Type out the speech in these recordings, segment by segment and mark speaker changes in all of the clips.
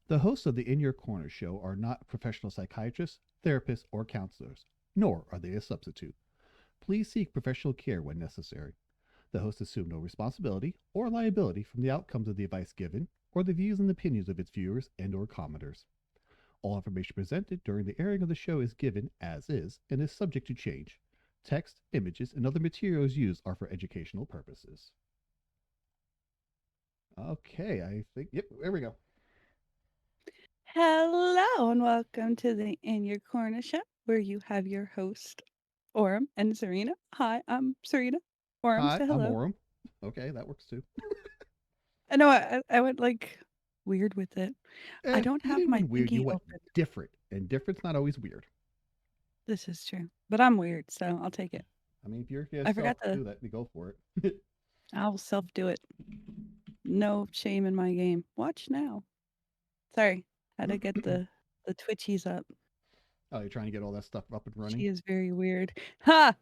Speaker 1: The hosts of the In Your Corner show are not professional psychiatrists, therapists, or counselors, nor are they a substitute. Please seek professional care when necessary. The hosts assume no responsibility or liability from the outcomes of the advice given or the views and opinions of its viewers and or commenters. All information presented during the airing of the show is given as is and is subject to change. Text, images, and other materials used are for educational purposes. Okay, I think, yep, there we go.
Speaker 2: Hello and welcome to the In Your Corner show, where you have your host, Orim and Serena. Hi, I'm Serena. Orim,
Speaker 1: Hi,
Speaker 2: say
Speaker 1: I'm
Speaker 2: hello.
Speaker 1: Orim. Okay, that works too.
Speaker 2: I know I went like weird with it. I don't
Speaker 1: You
Speaker 2: have
Speaker 1: didn't
Speaker 2: my
Speaker 1: win weird, you
Speaker 2: thingy
Speaker 1: went
Speaker 2: open.
Speaker 1: different. And different's not always weird.
Speaker 2: This is true, but I'm weird, so I'll take it.
Speaker 1: I mean, if you're
Speaker 2: I
Speaker 1: yourself
Speaker 2: forgot
Speaker 1: to
Speaker 2: to.
Speaker 1: do that, then go for it.
Speaker 2: I'll self do it. No shame in my game. Watch now. Sorry, had to get the twitchies up.
Speaker 1: Oh, you're trying to get all that stuff up and running?
Speaker 2: She is very weird. Ha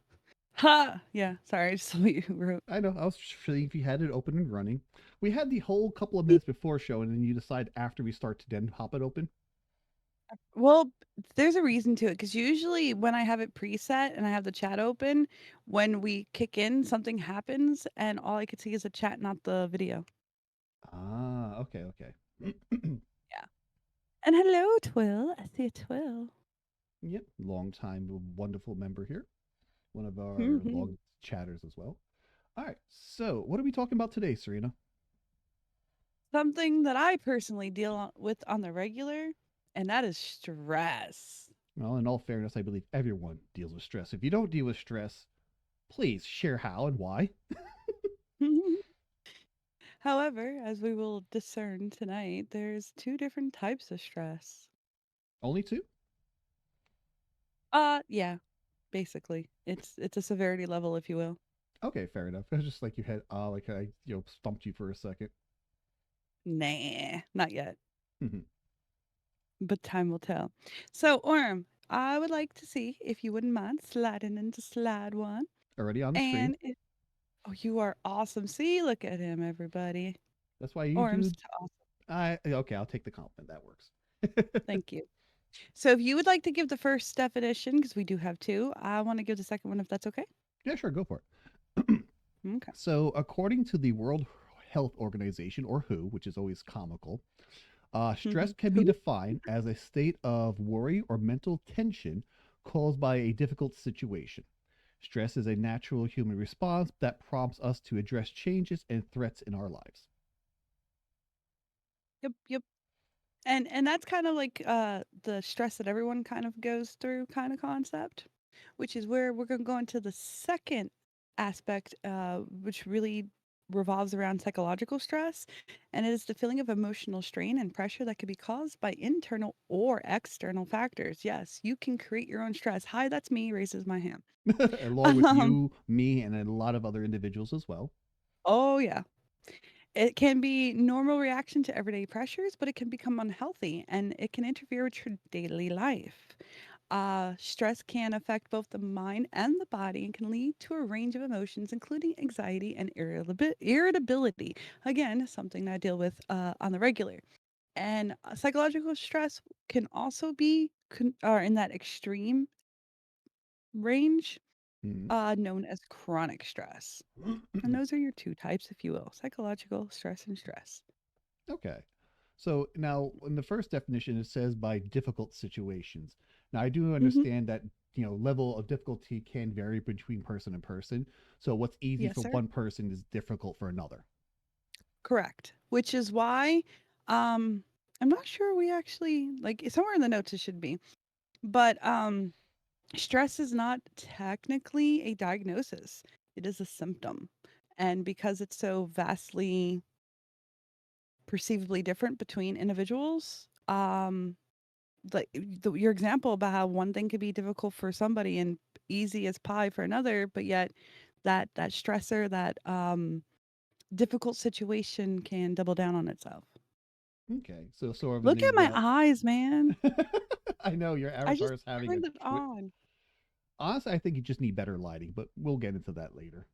Speaker 2: ha. Yeah, sorry, I just saw what you wrote.
Speaker 1: I know. I was seeing if you had it open and running. We had the whole couple of minutes before show, and then you decide after we start to then pop it open.
Speaker 2: Well, there's a reason to it because usually when I have it preset and I have the chat open, when we kick in, something happens and all I could see is a chat, not the video.
Speaker 1: Ah, okay, okay.
Speaker 2: Yeah. And hello, Twill. I see a Twill.
Speaker 1: Yep, long time wonderful member here. One of our
Speaker 2: Mhm.
Speaker 1: long chatters as well. All right, so what are we talking about today, Serena?
Speaker 2: Something that I personally with on the regular, and that is stress.
Speaker 1: Well, in all fairness, I believe everyone deals with stress. If you don't deal with stress, please share how and why.
Speaker 2: However, as we will discern tonight, there's two different types of stress.
Speaker 1: Only two?
Speaker 2: Yeah, basically. It's a severity level, if you will.
Speaker 1: Okay, fair enough. It's just like you had, like I, stumped you for a second.
Speaker 2: Nah, not yet. But time will tell. So, Orm, I would like to see if you wouldn't mind sliding into slide one.
Speaker 1: Already on the screen.
Speaker 2: And if, oh, you are awesome. See, look at him, everybody.
Speaker 1: That's why you
Speaker 2: Orm's
Speaker 1: do.
Speaker 2: awesome.
Speaker 1: I okay. I'll take the compliment. That works.
Speaker 2: Thank you. So, if you would like to give the first definition, because we do have two, I want to give the second one if that's okay.
Speaker 1: Yeah, sure. Go for it.
Speaker 2: Okay.
Speaker 1: So, according to the World Health Organization, or WHO, which is always comical, stress can be
Speaker 2: Who?
Speaker 1: defined as a state of worry or mental tension caused by a difficult situation. Stress is a natural human response that prompts us to address changes and threats in our lives.
Speaker 2: Yep, yep. And that's kind of like the stress that everyone kind of goes through kind of concept, which is where we're going to go into the second aspect, which really revolves around psychological stress, and it is the feeling of emotional strain and pressure that could be caused by internal or external factors. Yes, you can create your own stress. Hi, that's me. Raises my hand.
Speaker 1: Along with
Speaker 2: Um,
Speaker 1: you, me, and a lot of other individuals as well.
Speaker 2: oh yeah. It can be normal reaction to everyday pressures, but it can become unhealthy and it can interfere with your daily life. Stress can affect both the mind and the body and can lead to a range of emotions, including anxiety and irritability. Again, something that I deal with on the regular. And psychological stress can also be in that extreme range,
Speaker 1: Mhm.
Speaker 2: known as chronic stress. And those are your two types, if you will, psychological stress and stress.
Speaker 1: Okay. So now, in the first definition, it says by difficult situations. Now, I do
Speaker 2: Hmm.
Speaker 1: understand that level of difficulty can vary between person and person. So what's easy
Speaker 2: Yes,
Speaker 1: for
Speaker 2: sir.
Speaker 1: one person is difficult for another.
Speaker 2: Correct. Which is why um I'm not sure we actually like somewhere in the notes it should be. But stress is not technically a diagnosis. It is a symptom. And because it's so vastly perceivably different between individuals, like your example about how one thing could be difficult for somebody and easy as pie for another, but yet that stressor, that difficult situation can double down on itself.
Speaker 1: Okay. So sort of in
Speaker 2: Look at
Speaker 1: the
Speaker 2: my eyes, man.
Speaker 1: I know your
Speaker 2: I
Speaker 1: avatar
Speaker 2: just
Speaker 1: is having a
Speaker 2: turned it
Speaker 1: twit.
Speaker 2: on.
Speaker 1: Honestly, I think you just need better lighting, but we'll get into that later.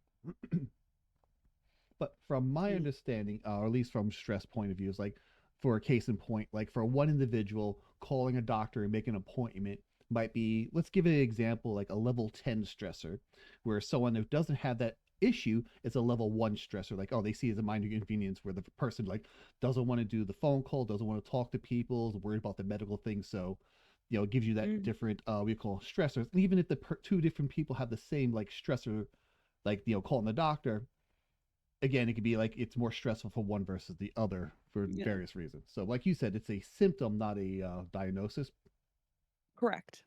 Speaker 1: But from my
Speaker 2: Hmm.
Speaker 1: understanding, or at least from stress point of view, is like for a case in point, like for one individual, calling a doctor and making an appointment might be, let's give it an example, like a level 10 stressor, where someone who doesn't have that issue is a level 1 stressor. Like, oh, they see it as a minor inconvenience where the person like doesn't want to do the phone call, doesn't want to talk to people, is worried about the medical things. So, it gives you that
Speaker 2: Mm,
Speaker 1: different, we call stressors. And even if the two different people have the same like stressor, like, calling the doctor, again, it could be like it's more stressful for one versus the other for
Speaker 2: yeah,
Speaker 1: various reasons. So, like you said, it's a symptom, not a diagnosis.
Speaker 2: correct.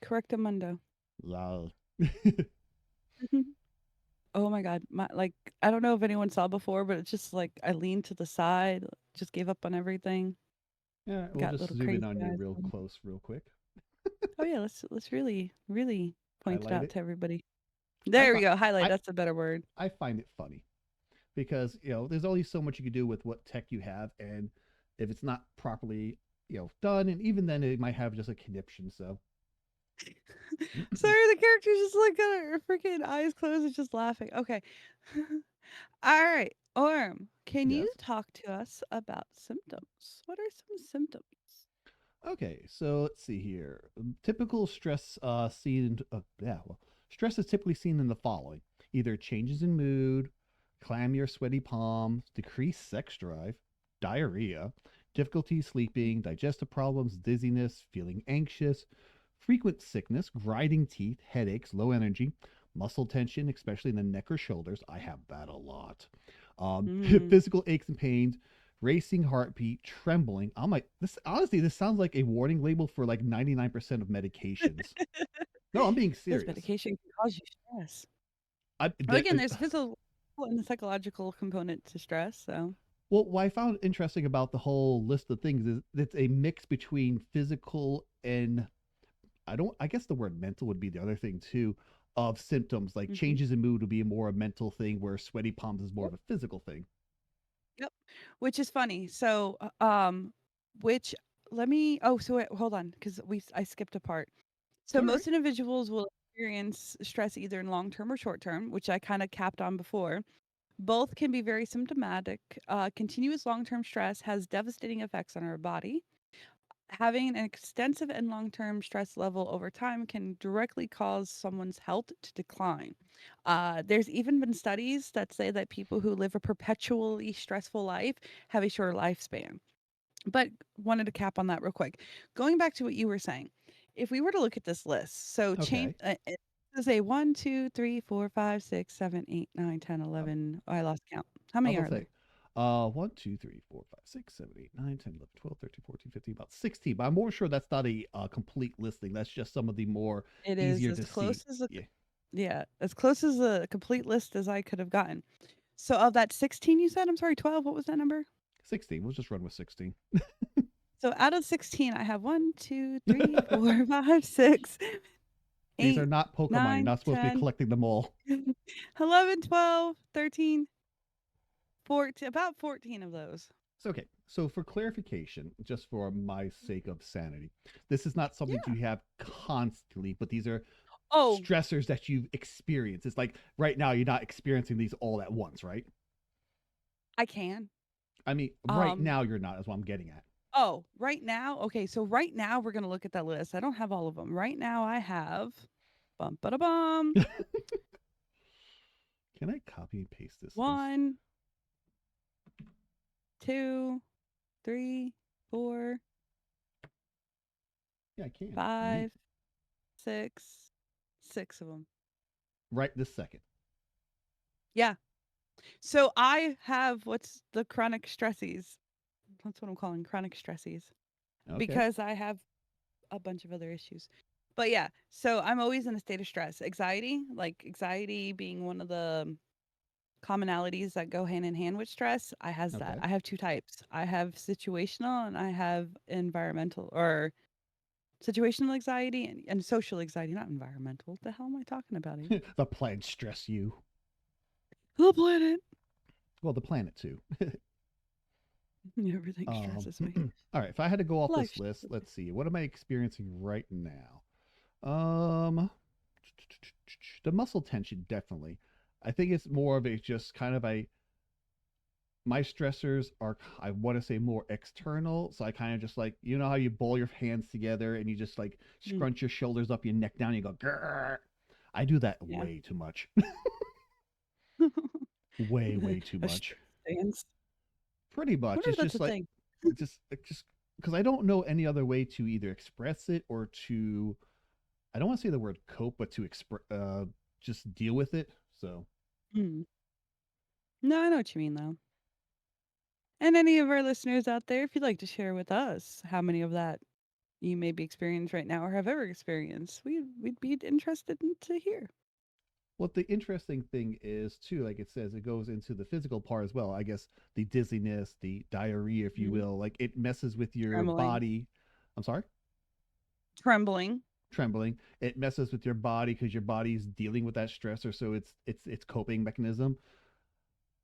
Speaker 2: Correctamundo.
Speaker 1: Lol.
Speaker 2: Mhm. Oh my god, I don't know if anyone saw before, but it's just like I leaned to the side, just gave up on everything,
Speaker 1: Yeah, we'll
Speaker 2: got
Speaker 1: just
Speaker 2: little
Speaker 1: zoom in
Speaker 2: crazy
Speaker 1: on you
Speaker 2: eyes
Speaker 1: real
Speaker 2: on.
Speaker 1: close, real quick.
Speaker 2: Oh yeah, let's really point it
Speaker 1: Highlight
Speaker 2: out
Speaker 1: it.
Speaker 2: to everybody.
Speaker 1: I
Speaker 2: There we
Speaker 1: find
Speaker 2: go. Highlight,
Speaker 1: I
Speaker 2: that's a better word.
Speaker 1: I find it funny because there's only so much you can do with what tech you have, and if it's not properly done, and even then it might have just a conniption. So
Speaker 2: Sorry, the character's just like got her freaking eyes closed and just laughing. Okay. All right. Orm, can you
Speaker 1: yes.
Speaker 2: talk to us about symptoms? What are some symptoms?
Speaker 1: Okay, so let's see here. Typical stress seen. Yeah, well, stress is typically seen in the following: either changes in mood, clammy or sweaty palms, decreased sex drive, diarrhea, difficulty sleeping, digestive problems, dizziness, feeling anxious, frequent sickness, grinding teeth, headaches, low energy, muscle tension, especially in the neck or shoulders. I have that a lot.
Speaker 2: Mm.
Speaker 1: Physical aches and pains, racing heartbeat, trembling. I'm like, this honestly, this sounds like a warning label for like 99% of medications. No, I'm being
Speaker 2: Because
Speaker 1: serious.
Speaker 2: medication can cause you stress.
Speaker 1: I
Speaker 2: Well,
Speaker 1: that,
Speaker 2: again, there's physical and the psychological component to stress. So,
Speaker 1: well, what I found interesting about the whole list of things is it's a mix between physical and I guess the word mental would be the other thing too, of symptoms like
Speaker 2: hmm
Speaker 1: changes in mood would be more a mental thing, where sweaty palms is more
Speaker 2: yep,
Speaker 1: of a physical thing.
Speaker 2: yep. Which is funny. So, which let me. Oh, so wait, hold on, because I skipped a part. So
Speaker 1: All right.
Speaker 2: most individuals will experience stress either in long term or short term, which I kind of capped on before. Both can be very symptomatic. Continuous long term stress has devastating effects on our body. Having an extensive and long term stress level over time can directly cause someone's health to decline. There's even been studies that say that people who live a perpetually stressful life have a shorter lifespan. But wanted to cap on that real quick. Going back to what you were saying, if we were to look at this list, so change
Speaker 1: Okay.
Speaker 2: it is a 1, 2, 3, 4, 5, 6, 7, 8, 9, 10,
Speaker 1: Um,
Speaker 2: 11. Oh, I lost count. How
Speaker 1: I
Speaker 2: many
Speaker 1: was
Speaker 2: are
Speaker 1: gonna say,
Speaker 2: there?
Speaker 1: 1, 2, 3, 4, 5, 6, 7, 8, 9, 10, 11, 12, 13, 14, 15, about 16. But I'm more sure that's not a complete listing. That's just some of the more
Speaker 2: It is
Speaker 1: easier
Speaker 2: as
Speaker 1: to see.
Speaker 2: close as a
Speaker 1: Yeah,
Speaker 2: yeah, as close as a complete list as I could have gotten. So of that 16 you said, I'm sorry, 12, what was that number?
Speaker 1: 16. We'll just run with 16.
Speaker 2: So out of 16, I have 1, 2, 3, 4, 5, 6,
Speaker 1: These are
Speaker 2: 8,
Speaker 1: not Pokemon. You're
Speaker 2: 9,
Speaker 1: not supposed to be
Speaker 2: 10,
Speaker 1: collecting them all.
Speaker 2: 11, 12, 13, 14, about 14 of those.
Speaker 1: So, okay. So, for clarification, just for my sake of sanity, this is not something
Speaker 2: Yeah.
Speaker 1: you have constantly, but these are
Speaker 2: Oh,
Speaker 1: stressors that you've experienced. It's like right now you're not experiencing these all at once, right?
Speaker 2: I can.
Speaker 1: I mean, right
Speaker 2: Um,
Speaker 1: now you're not, is what I'm getting at.
Speaker 2: oh, right now, okay, so right now we're gonna look at that list. I don't have all of them. Right now I have bum ba da bum.
Speaker 1: Can I copy and paste this list?
Speaker 2: 1, 2, 3, 4,
Speaker 1: Yeah, I can. Neat.
Speaker 2: 5, 6, 6 of them.
Speaker 1: Right this second.
Speaker 2: Yeah. So I have what's the chronic stressies. That's what I'm calling chronic stressies
Speaker 1: Okay.
Speaker 2: because I have a bunch of other issues. But yeah, so I'm always in a state of stress. Anxiety, like anxiety being one of the commonalities that go hand in hand with stress, I has that.
Speaker 1: Okay.
Speaker 2: I have two types. I have situational and I have environmental or situational anxiety and social anxiety, not environmental. What the hell am I talking about here?
Speaker 1: The planet stress you.
Speaker 2: The planet.
Speaker 1: Well, the planet too.
Speaker 2: Everything stresses me.
Speaker 1: All right. If I had to go off
Speaker 2: Life
Speaker 1: this list,
Speaker 2: stresses me.
Speaker 1: let's see. What am I experiencing right now? Um, the muscle tension definitely. I think it's more of a just kind of a my stressors are, I want to say, more external. So I kind of just like, you know how you ball your hands together and you just like
Speaker 2: Mm,
Speaker 1: scrunch your shoulders up your neck down and you go grrr. I do that
Speaker 2: yeah.
Speaker 1: way too much. Way too
Speaker 2: A
Speaker 1: much.
Speaker 2: stress dance.
Speaker 1: Pretty
Speaker 2: I
Speaker 1: much.
Speaker 2: wonder if
Speaker 1: It's
Speaker 2: that's
Speaker 1: just
Speaker 2: a
Speaker 1: like
Speaker 2: thing.
Speaker 1: just because I don't know any other way to either express it or to, I don't want to say the word cope, but to express just deal with it. So
Speaker 2: Mm. No, I know what you mean though. And any of our listeners out there, if you'd like to share with us how many of that you may be experiencing right now or have ever experienced, we'd be interested to hear.
Speaker 1: what the interesting thing is too, like it says, it goes into the physical part as well. I guess the dizziness, the diarrhea, if you
Speaker 2: Mhm.
Speaker 1: will, like it messes with your
Speaker 2: Trembling.
Speaker 1: body. I'm sorry,
Speaker 2: Trembling.
Speaker 1: trembling. It messes with your body because your body's dealing with that stressor, so it's coping mechanism.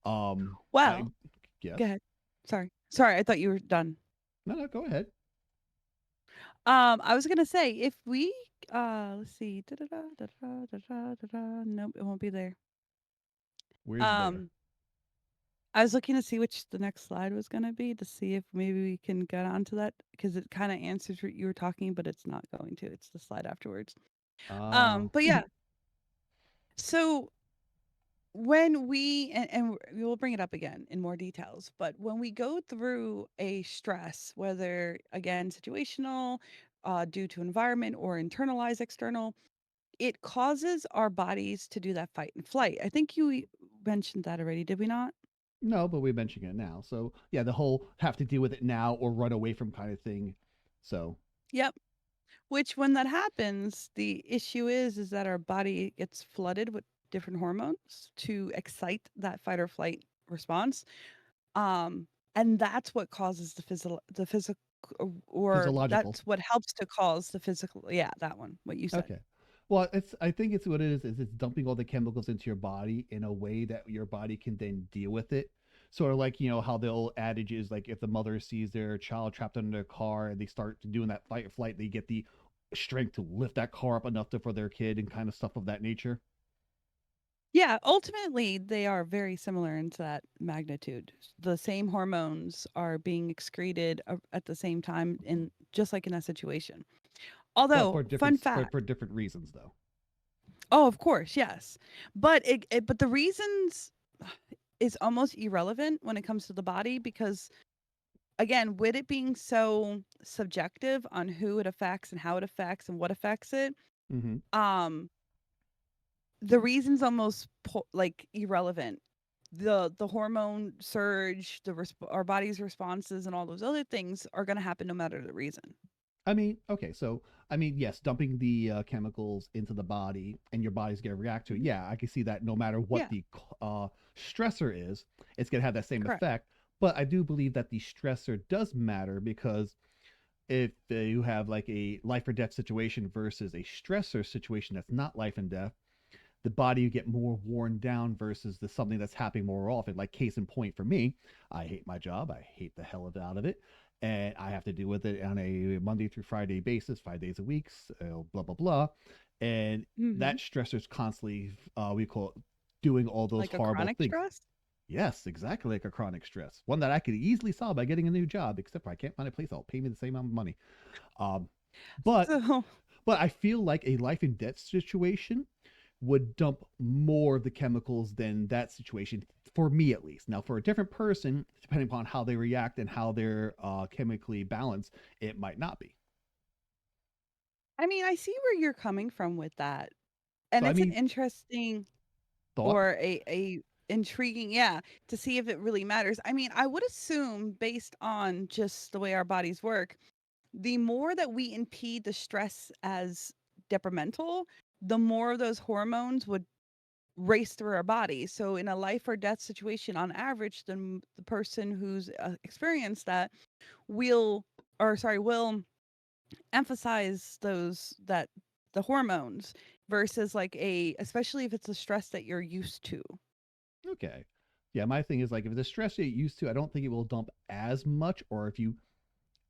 Speaker 1: I
Speaker 2: Well, go
Speaker 1: yes.
Speaker 2: ahead. Sorry, I thought you were done.
Speaker 1: No, no, go ahead.
Speaker 2: I was gonna say if we let's see. Da-da-da, da-da-da, da-da-da, da-da. Nope, it won't be there.
Speaker 1: Where's there?
Speaker 2: Um, I was looking to see which the next slide was gonna be to see if maybe we can get onto that because it kind of answers what you were talking, but it's not going to. It's the slide afterwards.
Speaker 1: Uh,
Speaker 2: But yeah. So when and we will bring it up again in more details, but when we go through a stress, whether again situational, due to environment or internalized external, it causes our bodies to do that fight and flight. I think you mentioned that already, did we not?
Speaker 1: no, but we're mentioning it now. So yeah, the whole have to deal with it now or run away from kind of thing. So
Speaker 2: Yep. Which when that happens, the issue is that our body gets flooded with different hormones to excite that fight or flight response. Um, and that's what causes the physical or
Speaker 1: physiological.
Speaker 2: that's what helps to cause the physical, yeah, that one, what you said.
Speaker 1: Okay. Well, it's, I think it's what it is it's dumping all the chemicals into your body in a way that your body can then deal with it. Sort of like, you know, how the old adage is like if the mother sees their child trapped under a car and they start doing that fight or flight, they get the strength to lift that car up enough to, for their kid and kind of stuff of that nature.
Speaker 2: Yeah, ultimately, they are very similar into that magnitude. The same hormones are being excreted at the same time in just like in that situation. Although, fun
Speaker 1: But
Speaker 2: fact,
Speaker 1: for different reasons though.
Speaker 2: oh, of course, yes. But but the reasons is almost irrelevant when it comes to the body because again, with it being so subjective on who it affects and how it affects and what affects it,
Speaker 1: Mm-hmm.
Speaker 2: um the reason's almost like irrelevant. The hormone surge, our body's responses and all those other things are going to happen no matter the reason.
Speaker 1: I mean, okay, so I mean, yes, dumping the chemicals into the body and your body's gonna react to it.
Speaker 2: Mhm.
Speaker 1: Yeah, I can see that. No matter what
Speaker 2: Yeah,
Speaker 1: the stressor is, it's gonna have that same
Speaker 2: correct.
Speaker 1: effect. But I do believe that the stressor does matter because if you have like a life or death situation versus a stressor situation that's not life and death, the body you get more worn down versus the something that's happening more often. Like case in point for me, I hate my job. I hate the hell out of it. And I have to deal with it on a Monday through Friday basis, 5 days a week, blah, blah, blah. And
Speaker 2: Hmm.
Speaker 1: that stressor is constantly, we call it, doing all those
Speaker 2: Like a
Speaker 1: horrible
Speaker 2: chronic
Speaker 1: things.
Speaker 2: stress.
Speaker 1: Yes, exactly like a chronic stress. One that I could easily solve by getting a new job, except for I can't find a place that'll pay me the same amount of money. Um, but
Speaker 2: So,
Speaker 1: but I feel like a life and death situation would dump more of the chemicals than that situation, for me at least. Now, for a different person, depending upon how they react and how they're chemically balanced, it might not be.
Speaker 2: I mean, I see where you're coming from with that, and
Speaker 1: So, I
Speaker 2: it's an
Speaker 1: mean,
Speaker 2: interesting
Speaker 1: thought.
Speaker 2: or a intriguing, yeah, to see if it really matters. I mean, I would assume based on just the way our bodies work, the more that we impede the stress as detrimental, the more of those hormones would race through our body. So in a life or death situation, on average, the person who's experienced that will, or sorry, will emphasize the hormones versus like especially if it's a stress that you're used to.
Speaker 1: Okay. Yeah, my thing is like if the stress you're used to, I don't think it will dump as much, or if you,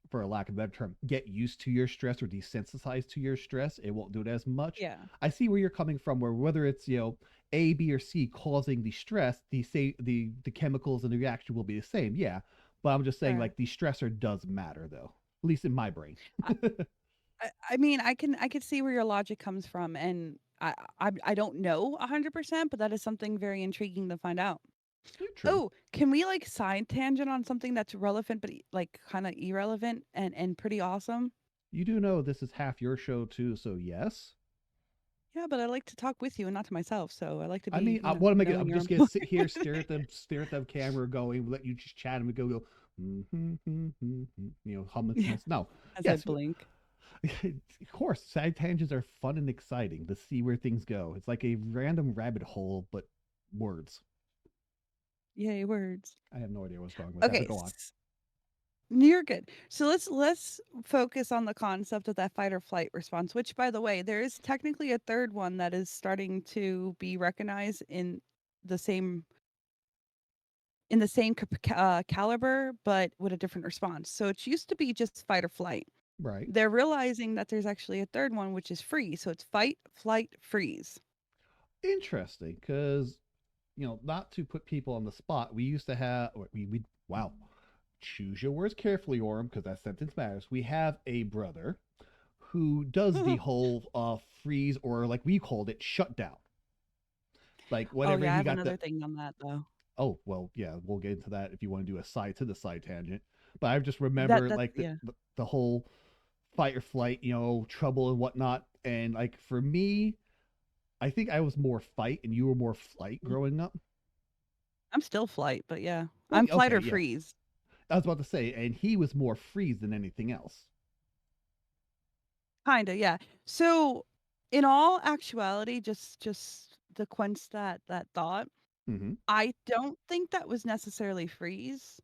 Speaker 1: for a lack of a better term, get used to your stress or desensitized to your stress, it won't do it as much.
Speaker 2: Yeah.
Speaker 1: I see where you're coming from, where whether it's, you know, A, B, or C causing the stress, the chemicals and the reaction will be the same. Yeah, but I'm just saying
Speaker 2: Correct.
Speaker 1: like the stressor does matter though, at least in my brain.
Speaker 2: I mean, I could see where your logic comes from, and I don't know 100%, but that is something very intriguing to find out.
Speaker 1: True.
Speaker 2: Oh, can we like side tangent on something that's relevant but like kind of irrelevant and pretty awesome?
Speaker 1: You do know this is half your show too, so yes.
Speaker 2: Yeah, but I like to talk with you and not to myself, so I like to
Speaker 1: I
Speaker 2: be,
Speaker 1: mean, what am I gonna?
Speaker 2: knowing
Speaker 1: I'm
Speaker 2: your
Speaker 1: just
Speaker 2: own
Speaker 1: gonna
Speaker 2: point.
Speaker 1: sit here, stare at the camera, going, let you just chat and go, hum to
Speaker 2: Yeah,
Speaker 1: myself. No,
Speaker 2: as I
Speaker 1: yes,
Speaker 2: blink.
Speaker 1: of course, side tangents are fun and exciting to see where things go. It's like a random rabbit hole, but words.
Speaker 2: Yay, words.
Speaker 1: I have no idea what's going with that, but
Speaker 2: Okay,
Speaker 1: go on.
Speaker 2: you're good. So let's focus on the concept of that fight or flight response, which by the way, there is technically a third one that is starting to be recognized the same the same caliber, but with a different response. So it used to be just fight or flight.
Speaker 1: Right.
Speaker 2: They're realizing that there's actually a third one, which is freeze. So it's fight, flight, freeze.
Speaker 1: Interesting, because not to put people on the spot, we used to have we wow. Choose your words carefully, Orem, because that sentence matters. We have a brother who does the whole freeze, or like we called it, shutdown. Like
Speaker 2: Oh
Speaker 1: whenever
Speaker 2: yeah, I
Speaker 1: he
Speaker 2: have
Speaker 1: got the
Speaker 2: another thing on that though.
Speaker 1: oh well, yeah, we'll get into that if you want to do a side to the side tangent. But I just
Speaker 2: That
Speaker 1: remember
Speaker 2: that's
Speaker 1: like
Speaker 2: yeah.
Speaker 1: the whole fight or flight, trouble and whatnot. And like for me, I think I was more fight and you were more flight
Speaker 2: Mm.
Speaker 1: growing up.
Speaker 2: I'm still flight, but yeah.
Speaker 1: Well,
Speaker 2: I'm flight
Speaker 1: okay,
Speaker 2: or
Speaker 1: yeah,
Speaker 2: freeze.
Speaker 1: I was about to say, and he was more freeze than anything else.
Speaker 2: Kinda, yeah. So, in all actuality, just to quench that thought,
Speaker 1: Mm-hmm.
Speaker 2: I don't think that was necessarily freeze.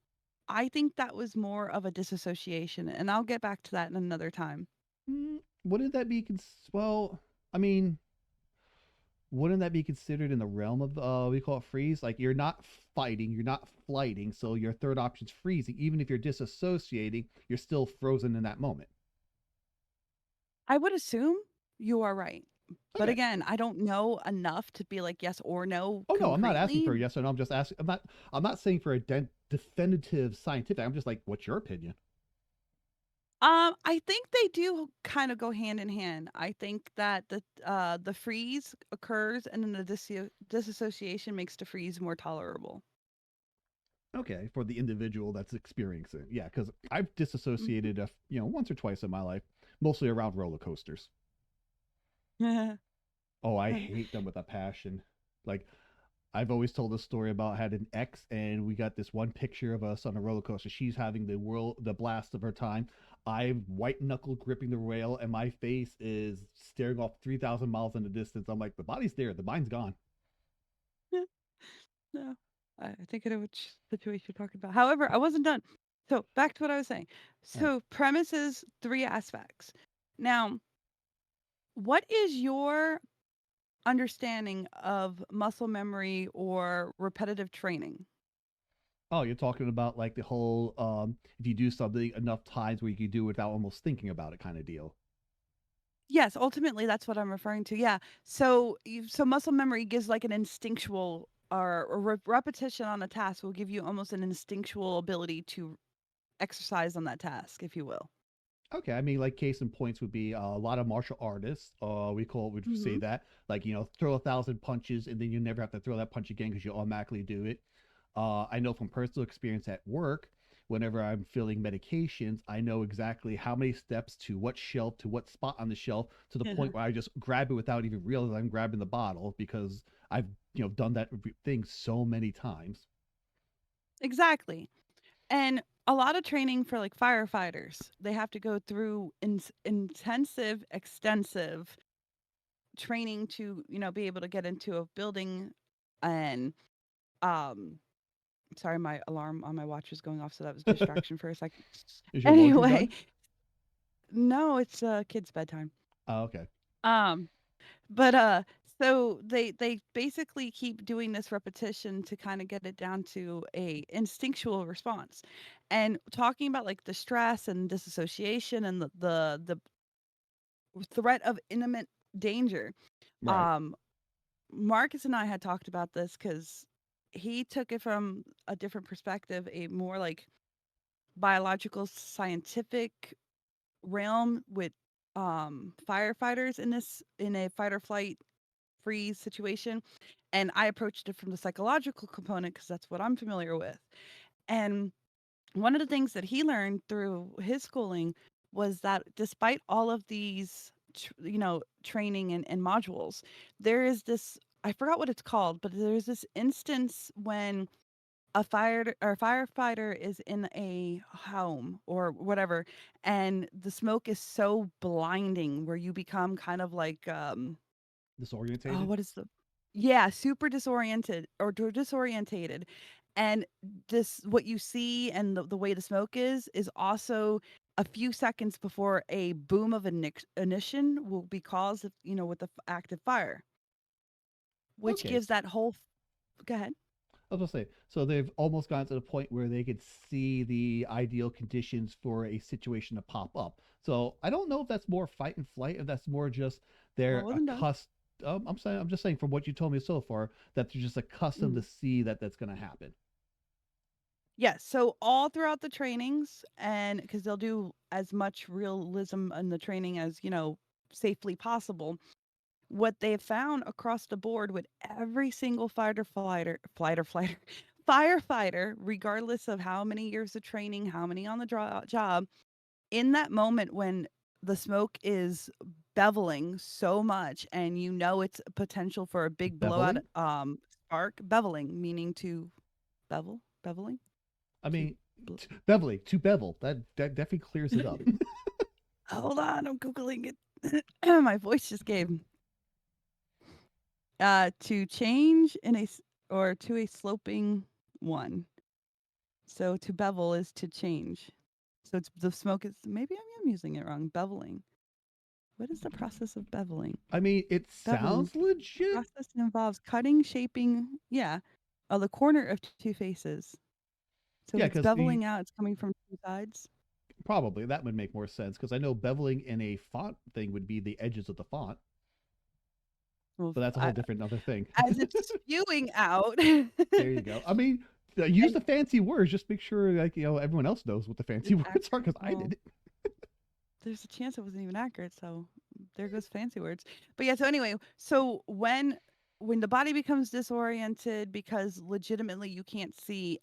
Speaker 2: I think that was more of a disassociation, and I'll get back to that in another time.
Speaker 1: Wouldn't that be well? I mean, wouldn't that be considered in the realm of we call it freeze? Like you're not fighting, you're not flighting, so your third option's freezing. Even if you're disassociating, you're still frozen in that moment.
Speaker 2: I would assume you are right. But
Speaker 1: Okay.
Speaker 2: again, I don't know enough to be like yes or no
Speaker 1: Oh no, I'm not asking
Speaker 2: concretely.
Speaker 1: for a yes or no. I'm just asking. I'm not saying for a definitive scientific. I'm just like, what's your opinion?
Speaker 2: I think they do kind of go hand in hand. I think that the freeze occurs and then the disassociation makes the freeze more tolerable.
Speaker 1: Okay, for the individual that's experiencing it. Yeah, because I've
Speaker 2: Mhm.
Speaker 1: disassociated, once or twice in my life, mostly around roller coasters. Oh, I hate them with a passion. Like I've always told this story about I had an ex and we got this one picture of us on a roller coaster. She's having the blast of her time. I'm white knuckle gripping the rail and my face is staring off 3,000 miles in the distance. I'm like, the body's there, the mind's gone.
Speaker 2: No, I think I know which situation you're talking about. However, I wasn't done. So back to what I was saying.
Speaker 1: All right.
Speaker 2: So premise is three aspects. Now, what is your understanding of muscle memory or repetitive training?
Speaker 1: Oh, you're talking about like the whole if you do something enough times where you can do it without almost thinking about it kind of deal.
Speaker 2: Yes, ultimately that's what I'm referring to. Yeah. So muscle memory gives like an instinctual or repetition on a task will give you almost an instinctual ability to exercise on that task, if you will.
Speaker 1: Okay, I mean, like case in points would be a lot of martial artists. Would say
Speaker 2: Mhm.
Speaker 1: that, like throw 1,000 punches and then you never have to throw that punch again because you automatically do it. I know from personal experience at work, whenever I'm filling medications, I know exactly how many steps to what shelf to what spot on the shelf to the point where I just grab it without even realizing I'm grabbing the bottle because I've done that thing so many times.
Speaker 2: Exactly. And a lot of training for like firefighters, they have to go through intensive, extensive training to, be able to get into a building and um sorry, my alarm on my watch was going off, so that was a distraction for a second.
Speaker 1: Is your laundry
Speaker 2: Anyway,
Speaker 1: done?
Speaker 2: no, it's kids' bedtime.
Speaker 1: Oh, okay.
Speaker 2: Um, but so they basically keep doing this repetition to kind of get it down to a instinctual response. And talking about like the stress and disassociation and the threat of imminent danger.
Speaker 1: Right.
Speaker 2: Um Marcus and I had talked about this because he took it from a different perspective, a more like biological, scientific realm with firefighters in a fight or flight freeze situation, and I approached it from the psychological component because that's what I'm familiar with. And one of the things that he learned through his schooling was that despite all of these training and modules, there is this, I forgot what it's called, but there's this instance when a fire or firefighter is in a home or whatever, and the smoke is so blinding where you become kind of like oh,
Speaker 1: Disorientated.
Speaker 2: what is the yeah, super disoriented or disorientated. And this what you see and the way the smoke is also a few seconds before a boom of ignition will be caused, with the active fire, which
Speaker 1: Okay.
Speaker 2: gives that whole go ahead.
Speaker 1: I was gonna say, so they've almost gotten to the point where they could see the ideal conditions for a situation to pop up. So I don't know if that's more fight and flight, if that's more just
Speaker 2: Well,
Speaker 1: they're
Speaker 2: wasn't done.
Speaker 1: accustomed. I'm just saying from what you told me so far that they're just accustomed to
Speaker 2: Mm.
Speaker 1: see that that's going to happen.
Speaker 2: Yes, so all throughout the trainings, and because they'll do as much realism in the training as, safely possible. What they've found across the board with every single fighter, firefighter, regardless of how many years of training, how many on the job, in that moment when the smoke is beveling so much and it's a potential for a big blowout,
Speaker 1: Beveling.
Speaker 2: spark, beveling, meaning to beveling,
Speaker 1: I
Speaker 2: to
Speaker 1: mean,
Speaker 2: bl-
Speaker 1: beveling to bevel. That definitely clears it up.
Speaker 2: hold on, I'm Googling it. My voice just gave. To change or to a sloping one. So to bevel is to change. So it's the smoke is maybe I'm using it wrong. Beveling. What is the process of beveling?
Speaker 1: I mean, it
Speaker 2: Beveling
Speaker 1: sounds legit.
Speaker 2: process involves cutting, shaping, yeah, the corner of two faces. So if
Speaker 1: Yeah,
Speaker 2: it's
Speaker 1: because
Speaker 2: beveling out, it's coming from two sides.
Speaker 1: probably that would make more sense because I know beveling in a font thing would be the edges of the font,
Speaker 2: Well,
Speaker 1: but that's a whole different other thing.
Speaker 2: as it's spewing out.
Speaker 1: There you go. I mean, use
Speaker 2: And
Speaker 1: the fancy words. Just make sure, like, everyone else knows what the fancy
Speaker 2: it's
Speaker 1: words are because
Speaker 2: accurate.
Speaker 1: I
Speaker 2: Well,
Speaker 1: did it.
Speaker 2: there's a chance it wasn't even accurate, so there goes fancy words. But yeah, so anyway, so when the body becomes disoriented because legitimately you can't see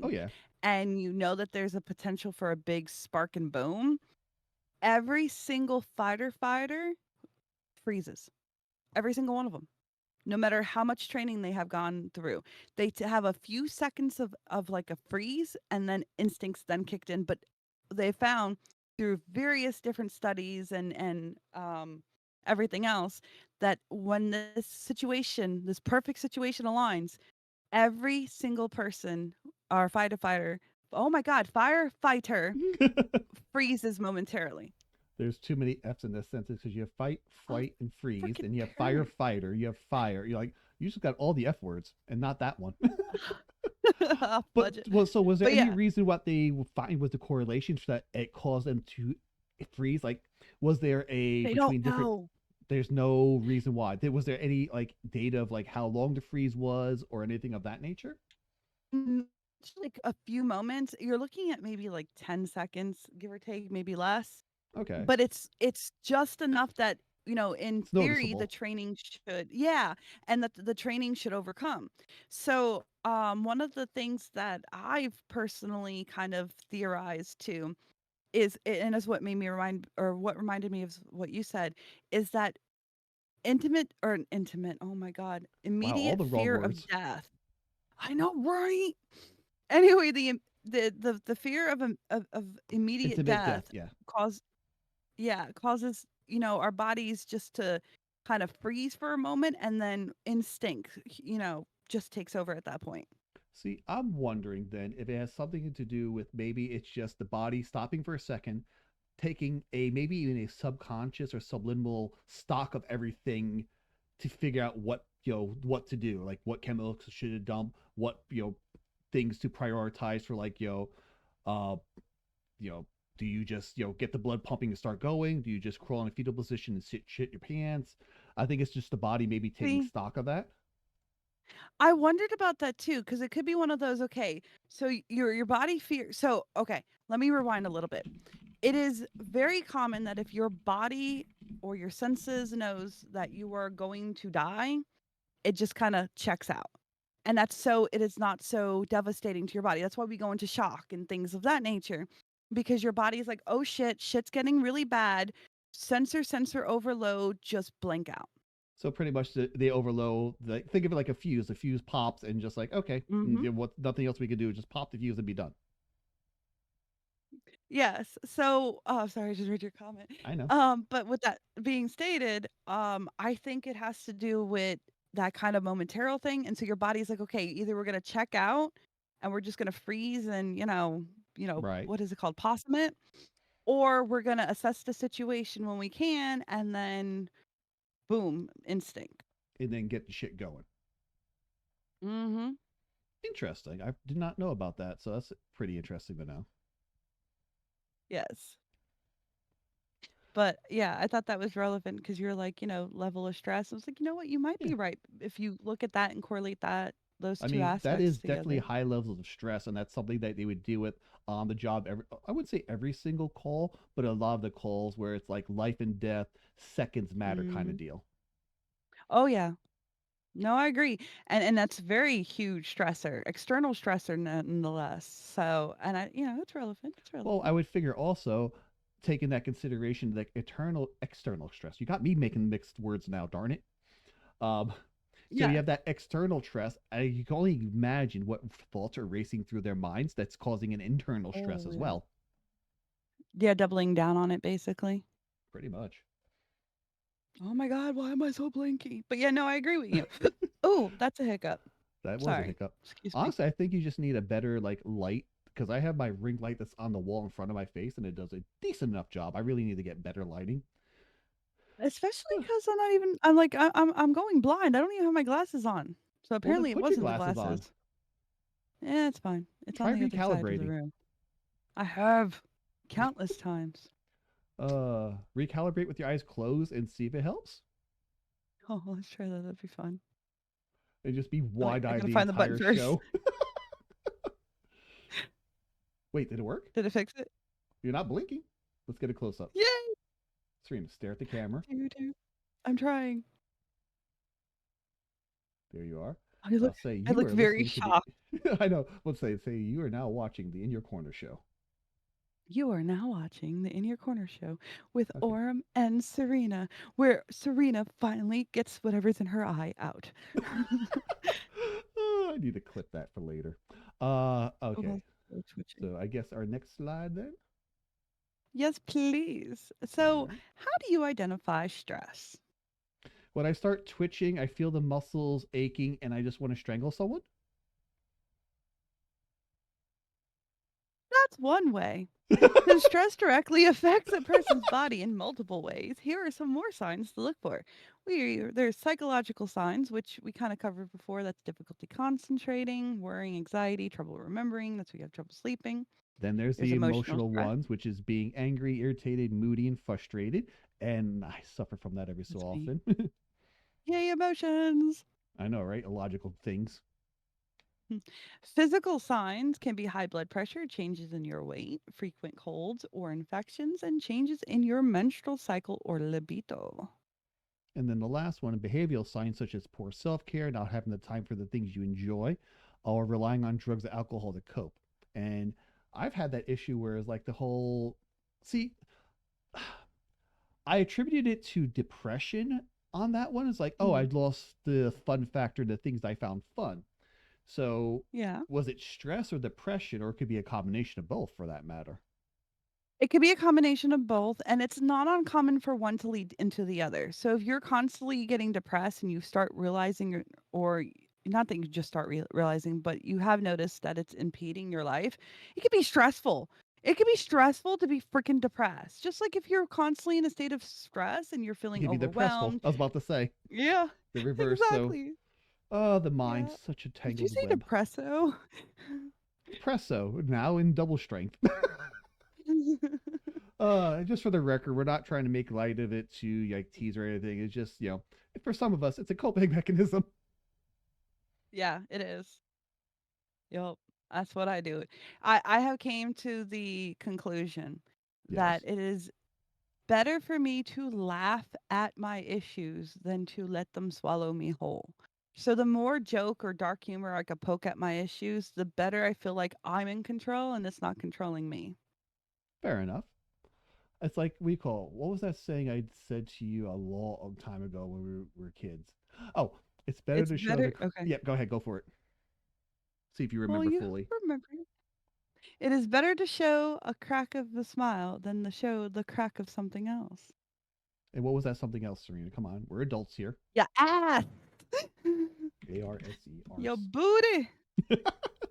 Speaker 1: Oh
Speaker 2: anything
Speaker 1: yeah.
Speaker 2: and you know that there's a potential for a big spark and boom, every single fighter freezes. Every single one of them. No matter how much training they have gone through. They have a few seconds of like a freeze and then instincts then kicked in. But they found through various different studies and everything else that when this perfect situation aligns, every single person or fighter, oh my God, firefighter freezes momentarily.
Speaker 1: There's too many F's in this sentence because you have fight,
Speaker 2: Oh,
Speaker 1: flight, and freeze.
Speaker 2: freaking
Speaker 1: Then you have
Speaker 2: turd.
Speaker 1: firefighter. You have fire. You're like, you just got all the F words and not that one.
Speaker 2: Off
Speaker 1: But
Speaker 2: budget.
Speaker 1: well, so was there
Speaker 2: But
Speaker 1: any
Speaker 2: yeah,
Speaker 1: reason what they find was the correlation so that it caused them to freeze? Like, was there a
Speaker 2: they
Speaker 1: between
Speaker 2: don't
Speaker 1: different?
Speaker 2: know.
Speaker 1: There's no reason why. Was there any like data of like how long the freeze was or anything of that nature?
Speaker 2: Just like a few moments. You're looking at maybe like 10 seconds, give or take, maybe less.
Speaker 1: Okay,
Speaker 2: But it's just enough that, in
Speaker 1: it's
Speaker 2: theory, the
Speaker 1: noticeable.
Speaker 2: training should, yeah, and that the training should overcome. So, one of the things that I've personally kind of theorized too and is what made me remind or what reminded me of what you said, is that intimate, oh my God,
Speaker 1: Wow, all
Speaker 2: immediate
Speaker 1: the wrong
Speaker 2: fear of
Speaker 1: words.
Speaker 2: death. I know, right? Anyway, the fear of immediate
Speaker 1: Intimate death.
Speaker 2: death
Speaker 1: Yeah.
Speaker 2: cause yeah, causes, our bodies just to kind of freeze for a moment and then instinct, just takes over at that point.
Speaker 1: See, I'm wondering then if it has something to do with maybe it's just the body stopping for a second, taking a maybe even a subconscious or subliminal stock of everything to figure out what to do, like what chemicals should it dump, what things to prioritize for like uh you know do you just get the blood pumping and start going? Do you just crawl in a fetal position and shit your pants? I think it's just the body maybe taking
Speaker 2: See,
Speaker 1: stock of that.
Speaker 2: I wondered about that too because it could be one of those. Okay, so your body fear. So okay, let me rewind a little bit. It is very common that if your body or your senses knows that you are going to die, it just kind of checks out. And that's so it is not so devastating to your body. That's why we go into shock and things of that nature because your body is like, "Oh shit, shit's getting really bad. Sensor overload, just blank out."
Speaker 1: So pretty much they overload. Think of it like a fuse. The fuse pops and just like okay,
Speaker 2: Mhm.
Speaker 1: what nothing else we can do. Just pop the fuse and be done.
Speaker 2: Yes. So, oh, sorry, I just read your comment.
Speaker 1: I know.
Speaker 2: But with that being stated, I think it has to do with that kind of momentarily thing. And so your body's like, okay, either we're gonna check out and we're just gonna freeze and
Speaker 1: Right.
Speaker 2: what is it called, possum it, or we're gonna assess the situation when we can, and then boom, instinct.
Speaker 1: And then get the shit going.
Speaker 2: Mm-hmm.
Speaker 1: Interesting. I did not know about that. So that's pretty interesting to know.
Speaker 2: Yes. But yeah, I thought that was relevant because you're like, level of stress. I was like, you know what? You might
Speaker 1: Yeah.
Speaker 2: be right if you look at that and correlate those
Speaker 1: I
Speaker 2: two
Speaker 1: mean, that
Speaker 2: aspects
Speaker 1: is definitely
Speaker 2: together.
Speaker 1: high levels of stress, and that's something that they would deal with on the job. I wouldn't say every single call, but a lot of the calls where it's like life and death, seconds matter kind of
Speaker 2: Mhm.
Speaker 1: deal.
Speaker 2: Oh yeah. No, I agree. And that's very huge stressor, external stressor nonetheless. So, and it's relevant. It's
Speaker 1: Well, I
Speaker 2: relevant.
Speaker 1: would figure also taking that consideration, like eternal external stress. You got me making mixed words now, darn it. Um, so you
Speaker 2: Yeah.
Speaker 1: have that external stress. You can only imagine what thoughts are racing through their minds that's causing an internal stress
Speaker 2: Oh
Speaker 1: as
Speaker 2: yeah.
Speaker 1: well.
Speaker 2: Yeah, doubling down on it basically.
Speaker 1: Pretty much.
Speaker 2: Oh my God, why am I so blinky? But yeah, no, I agree with you. Oh, that's a hiccup.
Speaker 1: That was a
Speaker 2: Sorry.
Speaker 1: hiccup.
Speaker 2: Excuse me.
Speaker 1: Honestly, I think you just need a better like light because I have my ring light that's on the wall in front of my face and it does a decent enough job. I really need to get better lighting.
Speaker 2: Especially because I'm like, I'm going blind. I don't even have my glasses on. So
Speaker 1: Well, then
Speaker 2: apparently it
Speaker 1: put your
Speaker 2: wasn't the
Speaker 1: glasses on.
Speaker 2: glasses. Yeah, it's fine. It's on
Speaker 1: Try
Speaker 2: the other side of the
Speaker 1: recalibrating.
Speaker 2: room. I have countless times.
Speaker 1: Recalibrate with your eyes closed and see if it helps.
Speaker 2: Oh, let's try that. That'd be fun.
Speaker 1: And just be
Speaker 2: Oh, wait,
Speaker 1: wide
Speaker 2: I
Speaker 1: eyed
Speaker 2: gotta
Speaker 1: the
Speaker 2: find the button
Speaker 1: entire
Speaker 2: first.
Speaker 1: show. Wait, did it work?
Speaker 2: Did it fix it?
Speaker 1: You're not blinking. Let's get a close up.
Speaker 2: Yay!
Speaker 1: Serena, stare at the camera.
Speaker 2: Doo-doo. I'm trying.
Speaker 1: There you are.
Speaker 2: I look
Speaker 1: Say
Speaker 2: I
Speaker 1: you
Speaker 2: look
Speaker 1: are
Speaker 2: very
Speaker 1: listening to the.
Speaker 2: shocked.
Speaker 1: I know. Let's say you are now watching the In Your Corner show.
Speaker 2: You are now watching the In Your Corner show with
Speaker 1: Okay.
Speaker 2: Orim and Serena, where Serena finally gets whatever's in her eye out.
Speaker 1: I need to clip that for later.
Speaker 2: Oh,
Speaker 1: Okay.
Speaker 2: that's so twitchy.
Speaker 1: So I guess our next slide then.
Speaker 2: Yes, please.
Speaker 1: All
Speaker 2: So,
Speaker 1: right.
Speaker 2: how do you identify stress?
Speaker 1: When I start twitching, I feel the muscles aching, and I just want to strangle someone.
Speaker 2: That's one way. Since stress directly affects a person's body in multiple ways, here are some more signs to look for. There's psychological signs, which we kind of covered before. That's difficulty concentrating, worrying, anxiety, trouble remembering. That's why you have trouble sleeping.
Speaker 1: Then there's
Speaker 2: There's
Speaker 1: the
Speaker 2: emotional
Speaker 1: emotional
Speaker 2: stress.
Speaker 1: ones, which is being angry, irritated, moody, and frustrated. And I suffer from that every so
Speaker 2: That's me.
Speaker 1: often.
Speaker 2: Yay, emotions.
Speaker 1: I know, right? Illogical things.
Speaker 2: Hmm. Physical signs can be high blood pressure, changes in your weight, frequent colds or infections, and changes in your menstrual cycle or libido.
Speaker 1: And then the last one, behavioral signs such as poor self care, not having the time for the things you enjoy, or relying on drugs or alcohol to cope. And I've had that issue where it's like the whole. See, I attributed it to depression on that one. It's like, oh, I
Speaker 2: Mm.
Speaker 1: lost the fun factor, the things I found fun. So
Speaker 2: Yeah.
Speaker 1: was it stress or depression, or it could be a combination of both for that matter?
Speaker 2: It could be a combination of both, and it's not uncommon for one to lead into the other. So if you're constantly getting depressed and you start realizing, not that you just start realizing, but you have noticed that it's impeding your life, it could be stressful. It could be stressful to be freaking depressed. Just like if you're constantly in a state of stress and you're
Speaker 1: It
Speaker 2: feeling
Speaker 1: could be depressful.
Speaker 2: overwhelmed.
Speaker 1: I was about to say
Speaker 2: Yeah,
Speaker 1: the reverse. So,
Speaker 2: exactly.
Speaker 1: the mind's
Speaker 2: Yeah.
Speaker 1: such a
Speaker 2: Did you
Speaker 1: tangled
Speaker 2: say
Speaker 1: web.
Speaker 2: depresso?
Speaker 1: Presso now in double strength. Just for the record, we're not trying to make light of it to like tease or anything. It's just, for some of us, it's a coping mechanism.
Speaker 2: Yeah, it is. Yep. That's what I do. I have came to the conclusion that
Speaker 1: Yes,
Speaker 2: it is better for me to laugh at my issues than to let them swallow me whole. So the more joke or dark humor I could poke at my issues, the better I feel like I'm in control and it's not controlling me.
Speaker 1: fair enough. It's like we call, what was that saying I said to you a long time ago when we were kids? Oh, it's better
Speaker 2: It's
Speaker 1: to show
Speaker 2: better
Speaker 1: the.
Speaker 2: okay.
Speaker 1: Yeah, go ahead, go for it. See if you
Speaker 2: Well,
Speaker 1: remember
Speaker 2: you
Speaker 1: fully.
Speaker 2: remember. It is better to show a crack of a smile than to show the crack of something else.
Speaker 1: And what was that something else, Serena? Come on, we're adults here.
Speaker 2: Yeah, ass.
Speaker 1: ARSE,
Speaker 2: Your
Speaker 1: arse.
Speaker 2: booty.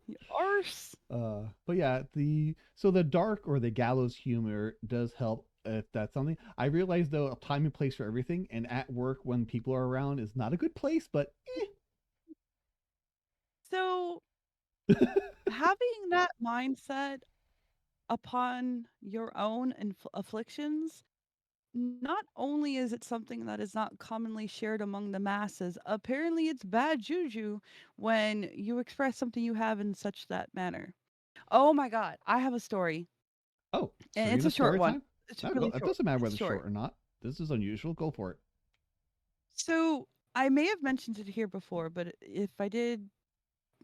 Speaker 2: Your arse.
Speaker 1: But yeah, the dark or the gallows humor does help if that's something. I realize though, a time and place for everything, and at work when people are around is not a good place. But
Speaker 2: So having that mindset upon your own afflictions, not only is it something that is not commonly shared among the masses, apparently it's bad juju when you express something you have in such that manner. Oh my God, I have a story,
Speaker 1: oh,
Speaker 2: and it's
Speaker 1: Serena,
Speaker 2: a short
Speaker 1: story
Speaker 2: one.
Speaker 1: time.
Speaker 2: It's
Speaker 1: No, go.
Speaker 2: really
Speaker 1: It
Speaker 2: short.
Speaker 1: doesn't matter
Speaker 2: It's
Speaker 1: whether it's
Speaker 2: short.
Speaker 1: short or not. This is unusual. Go for it.
Speaker 2: So I may have mentioned it here before, but if I did,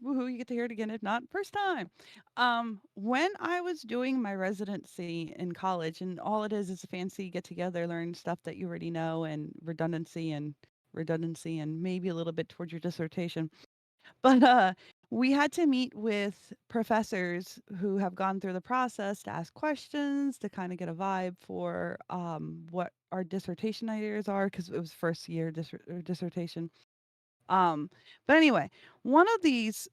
Speaker 2: woohoo, you get to hear it again. If not, first time. When I was doing my residency in college, and all it is a fancy get together, learn stuff that you already know, and redundancy, and maybe a little bit towards your dissertation. But we had to meet with professors who have gone through the process to ask questions to kind of get a vibe for what our dissertation ideas are, because it was first year dissertation. Um, but anyway, one of these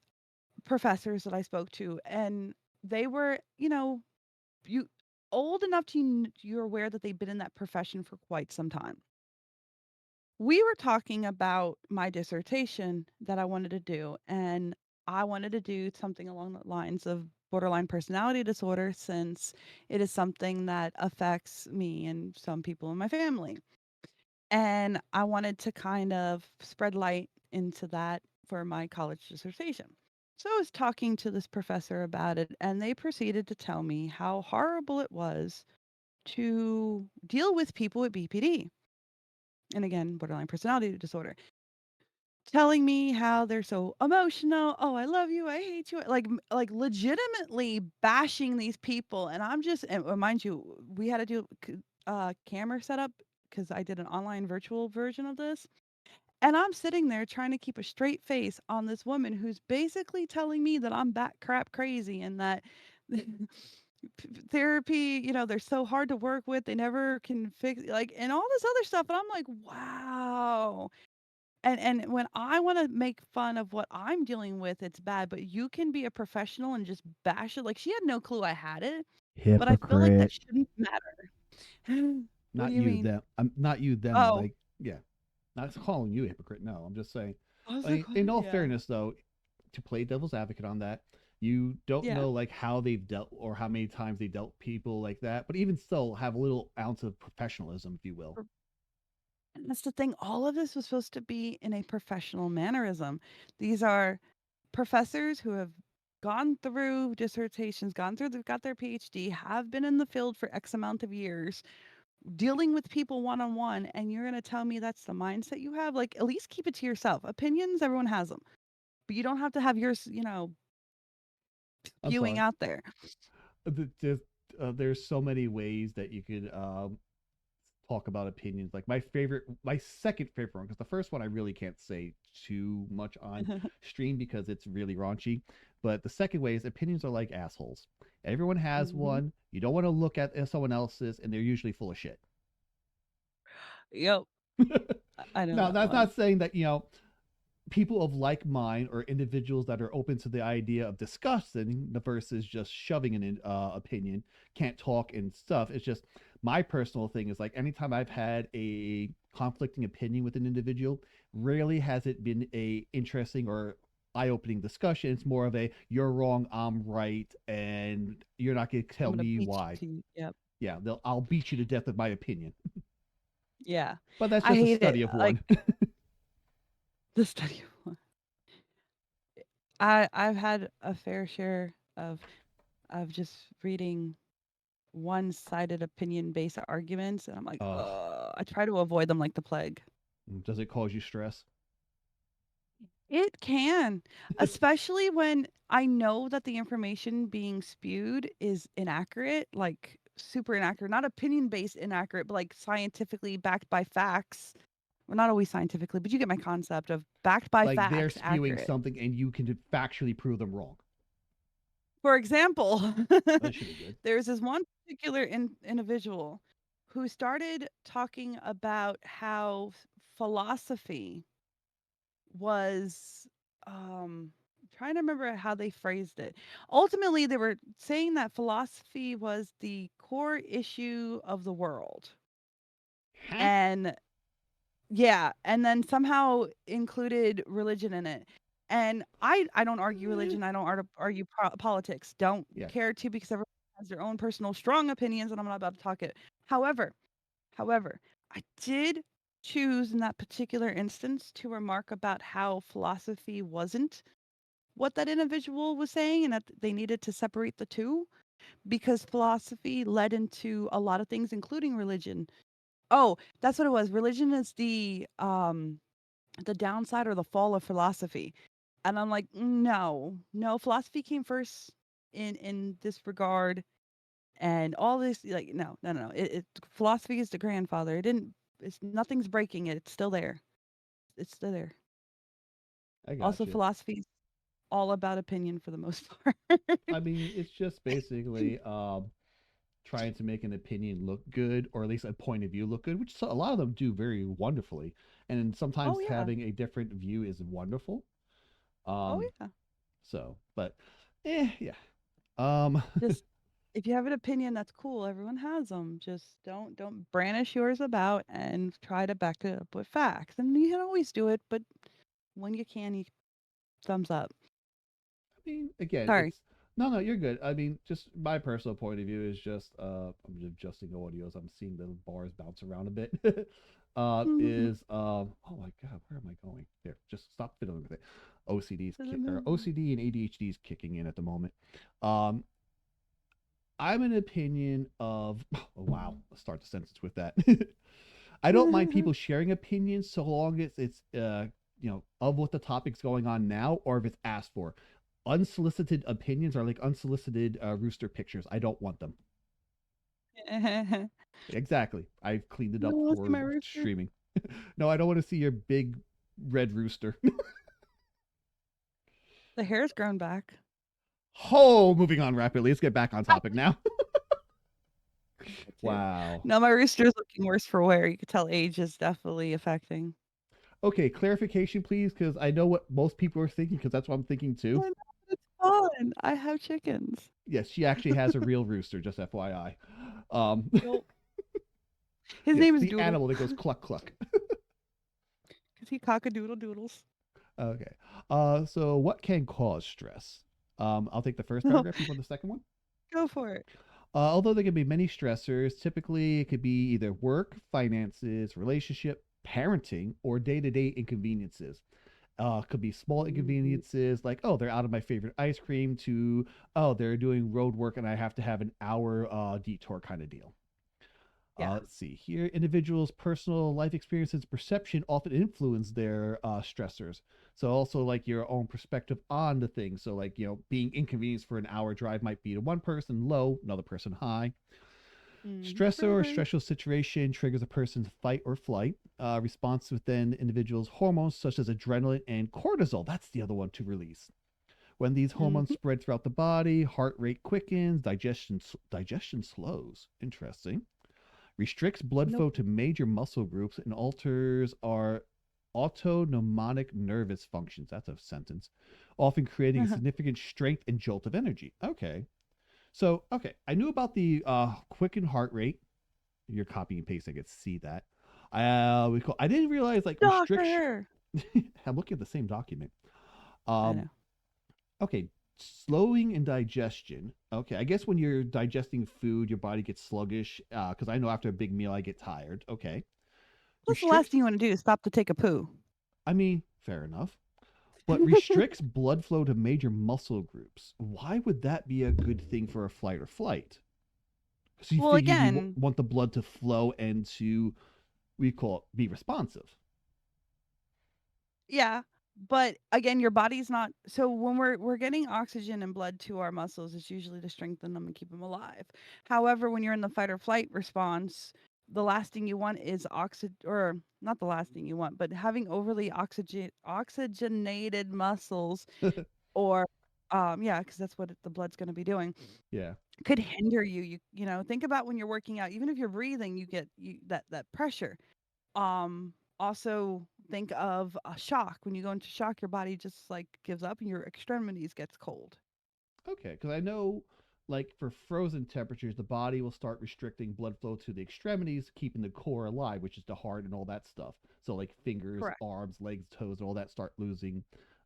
Speaker 2: professors that I spoke to, and they were, you old enough to you're aware that they've been in that profession for quite some time. We were talking about my dissertation that I wanted to do, and I wanted to do something along the lines of borderline personality disorder since it is something that affects me and some people in my family. And I wanted to kind of spread light into that for my college dissertation. So I was talking to this professor about it, and they proceeded to tell me how horrible it was to deal with people with BPD. And again, borderline personality disorder. Telling me how they're so emotional. Oh, I love you. I hate you. Like legitimately bashing these people. And I'm just, and mind you, we had to do camera setup because I did an online virtual version of this. And I'm sitting there trying to keep a straight face on this woman who's basically telling me that I'm bat crap crazy and that therapy, they're so hard to work with. They never can fix like and all this other stuff. And I'm like, wow. And when I want to make fun of what I'm dealing with, it's bad. But you can be a professional and just bash it. Like she had no clue I had it, but I feel like that
Speaker 3: Hypocrite.
Speaker 2: shouldn't matter. What do
Speaker 1: Not
Speaker 2: you
Speaker 1: you,
Speaker 2: mean?
Speaker 1: them. I'm not you, them.
Speaker 2: Oh,
Speaker 1: Like, yeah, not calling you a hypocrite. No, I'm just saying.
Speaker 2: I was like,
Speaker 1: Like, in all
Speaker 2: yeah,
Speaker 1: fairness, though, to play devil's advocate on that, you don't
Speaker 2: yeah.
Speaker 1: know like how they've dealt or how many times they dealt people like that. But even still, have a little ounce of professionalism, if you will.
Speaker 2: And that's the thing, all of this was supposed to be in a professional mannerism. These are professors who have gone through dissertations, they've got their PhD, have been in the field for X amount of years, dealing with people one on one, and you're going to tell me that's the mindset you have? Like, at least keep it to yourself. Opinions, everyone has them, but you don't have to have yours,
Speaker 1: I'm
Speaker 2: spewing
Speaker 1: sorry.
Speaker 2: out there.
Speaker 1: Just, there's so many ways that you could talk about opinions. Like my second favorite one, because the first one I really can't say too much on stream because it's really raunchy. But the second way is opinions are like assholes. Everyone has
Speaker 2: Hmm.
Speaker 1: one. You don't want to look at someone else's, and they're usually full of shit.
Speaker 2: Yep. I know
Speaker 1: Now,
Speaker 2: that
Speaker 1: that's
Speaker 2: one.
Speaker 1: not saying that, people of like mind or individuals that are open to the idea of discussing the versus just shoving an opinion can't talk and stuff. It's just my personal thing is like anytime I've had a conflicting opinion with an individual, rarely has it been a interesting or eye-opening discussion. It's more of a you're wrong, I'm right, and you're not going to
Speaker 2: I'm
Speaker 1: tell
Speaker 2: gonna
Speaker 1: me
Speaker 2: beat you
Speaker 1: why.
Speaker 2: to you. Yep.
Speaker 1: Yeah, I'll beat you to death with my opinion.
Speaker 2: Yeah.
Speaker 1: But that's
Speaker 2: I
Speaker 1: just a
Speaker 2: hate it.
Speaker 1: study of
Speaker 2: Like
Speaker 1: one.
Speaker 2: the study of one. I've had a fair share of just reading one-sided opinion-based arguments, and I'm like,
Speaker 1: uh,
Speaker 2: I try to avoid them like the plague.
Speaker 1: does it cause you stress?
Speaker 2: It can, especially when I know that the information being spewed is inaccurate, like super inaccurate, not opinion-based inaccurate, but like scientifically backed by facts. Well, not always scientifically, but you get my concept of backed by
Speaker 1: Like they're
Speaker 2: facts,
Speaker 1: spewing
Speaker 2: accurate.
Speaker 1: something and you can factually prove them wrong.
Speaker 2: For example,
Speaker 1: That should be good.
Speaker 2: there's this one particular individual who started talking about how philosophy was trying to remember how they phrased it. Ultimately, they were saying that philosophy was the core issue of the world.
Speaker 1: Huh?
Speaker 2: And yeah, and then somehow included religion in it. And I don't argue
Speaker 1: Eh,
Speaker 2: religion, I don't argue politics. Don't
Speaker 1: yeah.
Speaker 2: care to because everyone has their own personal strong opinions and I'm not about to talk it. However, however, I did choose in that particular instance to remark about how philosophy wasn't what that individual was saying and that they needed to separate the two because philosophy led into a lot of things including religion. Oh, that's what it was. Religion is the downside or the fall of philosophy. And I'm like, no, no, philosophy came first in this regard and all this like no, no, no. It philosophy is the grandfather. It didn't it's nothing's breaking it. It's still there. It's still there.
Speaker 1: I
Speaker 2: Also
Speaker 1: got you.
Speaker 2: philosophy is all about opinion for the most part.
Speaker 1: I mean, it's just basically trying to make an opinion look good, or at least a point of view look good, which a lot of them do very wonderfully. And
Speaker 2: Oh
Speaker 1: sometimes
Speaker 2: yeah.
Speaker 1: having a different view is wonderful.
Speaker 2: Oh
Speaker 1: Um,
Speaker 2: yeah.
Speaker 1: but, yeah. Um,
Speaker 2: Just if you have an opinion, that's cool. Everyone has them. Just don't brandish yours about and try to back it up with facts. And you can always do it, but when you can, you thumbs up.
Speaker 1: I mean, again,
Speaker 2: Sorry.
Speaker 1: it's no, no, you're good. I mean, just my personal point of view is just I'm just adjusting audios. I'm seeing the bars bounce around a bit. Is oh my god, where am I going? Here, just stop fiddling with it. OCD and ADHD is kicking in at the moment. Um, I'm an opinion of oh wow. Let's start the sentence with that. I don't mind people sharing opinions so long as it's of what the topic's going on now or if it's asked for. Unsolicited opinions are like unsolicited rooster pictures. I don't want them.
Speaker 2: You
Speaker 1: Exactly. I've cleaned it
Speaker 2: don't
Speaker 1: up
Speaker 2: want to see
Speaker 1: for
Speaker 2: my rooster?
Speaker 1: streaming. No, I don't want to see your big red rooster.
Speaker 2: The hair's grown back.
Speaker 1: Oh, moving on rapidly. Let's get back on topic now.
Speaker 2: That too.
Speaker 1: Wow.
Speaker 2: No, my rooster's looking worse for wear. You could tell age is definitely affecting.
Speaker 1: Okay, clarification, please, because I know what most people are thinking, because that's what I'm thinking too.
Speaker 2: I know, it's fun. I have chickens.
Speaker 1: Yes, she actually has a real rooster, just FYI. Um,
Speaker 2: Yup. His
Speaker 1: yes,
Speaker 2: name is
Speaker 1: the
Speaker 2: Doodle
Speaker 1: animal that goes cluck cluck.
Speaker 2: because he cockadoodle doodles.
Speaker 1: Okay. So what can cause stress? I'll take the first
Speaker 2: No,
Speaker 1: paragraph. You want the second one?
Speaker 2: go for it.
Speaker 1: Although there can be many stressors, typically it could be either work, finances, relationship, parenting, or day-to-day inconveniences. Could be small
Speaker 2: Mhm.
Speaker 1: inconveniences like, oh, they're out of my favorite ice cream to, oh, they're doing road work and I have to have an hour detour kind of deal.
Speaker 2: Yeah.
Speaker 1: Let's see here. Individuals' personal life experiences, perception often influence their stressors. So also like your own perspective on the thing. So like being inconvenienced for an hour drive might be to one person low, another person high. Stressor or
Speaker 2: Right.
Speaker 1: stressful situation triggers a person's fight or flight response within individuals' hormones such as adrenaline and cortisol. That's the other one to release. When these hormones
Speaker 2: Mhm.
Speaker 1: spread throughout the body, heart rate quickens, digestion slows. Interesting. Restricts blood
Speaker 2: Nope.
Speaker 1: flow to major muscle groups and alters our autonomic nervous functions. That's a sentence. Often creating a significant strength and jolt of energy. Okay. So, okay, I knew about the quickened heart rate. You're copying and pasting. I could see that. I didn't realize like restriction.
Speaker 2: Stalker.
Speaker 1: I'm looking at the same document.
Speaker 2: I
Speaker 1: Um,
Speaker 2: know.
Speaker 1: okay. Slowing in digestion. Okay, I guess when you're digesting food, your body gets sluggish. Because I know after a big meal, I get tired. Okay,
Speaker 2: What's the last
Speaker 1: restricts.
Speaker 2: thing you want to do is stop to take a poo?
Speaker 1: I mean, fair enough. But restricts blood flow to major muscle groups. Why would that be a good thing for a flight or flight? So you
Speaker 2: Well,
Speaker 1: figure
Speaker 2: again,
Speaker 1: want the blood to flow and to we call it be responsive.
Speaker 2: yeah, but again, your body's not so when we're getting oxygen and blood to our muscles, it's usually to strengthen them and keep them alive. However, when you're in the fight or flight response, the last thing you want is or not the last thing you want, but having overly oxygenated muscles or yeah, because that's what the blood's going to be doing
Speaker 1: Yeah.
Speaker 2: could hinder you. Think about when you're working out, even if you're breathing, you get that pressure. Also think of a shock. When you go into shock, your body just like gives up and your extremities gets cold.
Speaker 1: Okay, because I know, like for frozen temperatures, the body will start restricting blood flow to the extremities, keeping the core alive, which is the heart and all that stuff. So, like fingers,
Speaker 2: Correct.
Speaker 1: arms, legs, toes, and all that start losing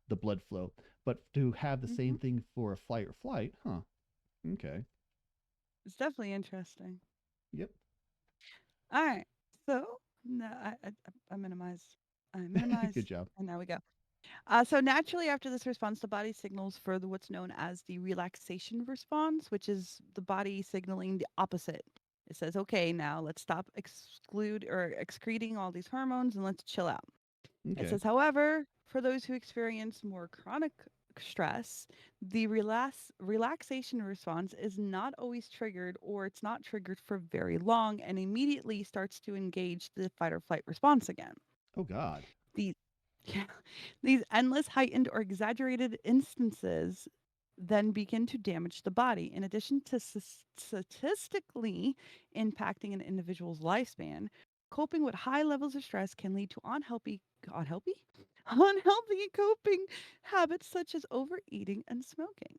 Speaker 1: the blood flow. But to have the
Speaker 2: Hmm.
Speaker 1: same thing for a fight or flight, huh? Okay.
Speaker 2: It's definitely interesting.
Speaker 1: Yep.
Speaker 2: All right. So no, I minimize. I
Speaker 1: Good
Speaker 2: minimize.
Speaker 1: job.
Speaker 2: And now we go. So naturally, after this response, the body signals for what's known as the relaxation response, which is the body signaling the opposite. It says, "Okay, now let's stop exclude or excreting all these hormones and let's chill out." It
Speaker 1: Okay.
Speaker 2: says, however, for those who experience more chronic stress, the relaxation response is not always triggered or it's not triggered for very long and immediately starts to engage the fight or flight response again.
Speaker 1: Oh God.
Speaker 2: These, yeah, these endless, heightened, or exaggerated instances then begin to damage the body. In addition to statistically impacting an individual's lifespan, coping with high levels of stress can lead to unhealthy, unhealthy coping habits such as overeating and smoking.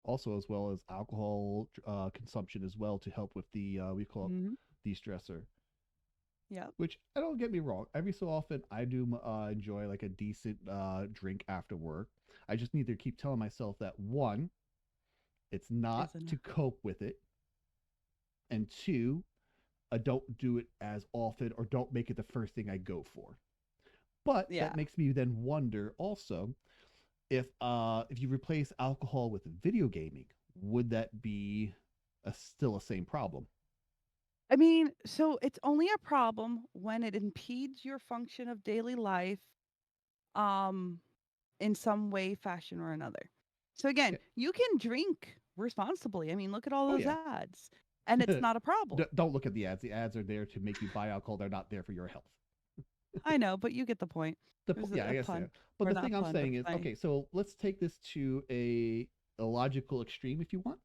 Speaker 1: Also, as well as alcohol consumption as well to help with the we call it
Speaker 2: Hmm.
Speaker 1: de-stressor.
Speaker 2: Yep.
Speaker 1: Which I don't get me wrong. Every so often, I do enjoy like a decent drink after work. I just need to keep telling myself that one, it's not
Speaker 2: Is enough.
Speaker 1: to cope with it, and two, I don't do it as often or don't make it the first thing I go for. But that
Speaker 2: Yeah.
Speaker 1: makes me then wonder also if you replace alcohol with video gaming, would that be still a same problem?
Speaker 2: I mean, so it's only a problem when it impedes your function of daily life. Um, in some way, fashion, or another. So again,
Speaker 1: Yeah.
Speaker 2: you can drink responsibly. I mean, look at all
Speaker 1: Oh
Speaker 2: those
Speaker 1: yeah.
Speaker 2: ads, and it's not a problem.
Speaker 1: Don't look at the ads. The ads are there to make you buy alcohol. They're not there for your health.
Speaker 2: I know, but you get the point. There's
Speaker 1: Yeah, I
Speaker 2: a
Speaker 1: guess yeah.
Speaker 2: pun,
Speaker 1: But
Speaker 2: or
Speaker 1: the
Speaker 2: not
Speaker 1: thing I'm
Speaker 2: pun, but
Speaker 1: saying
Speaker 2: it's
Speaker 1: is,
Speaker 2: funny.
Speaker 1: okay, so let's take this to a logical extreme if you want.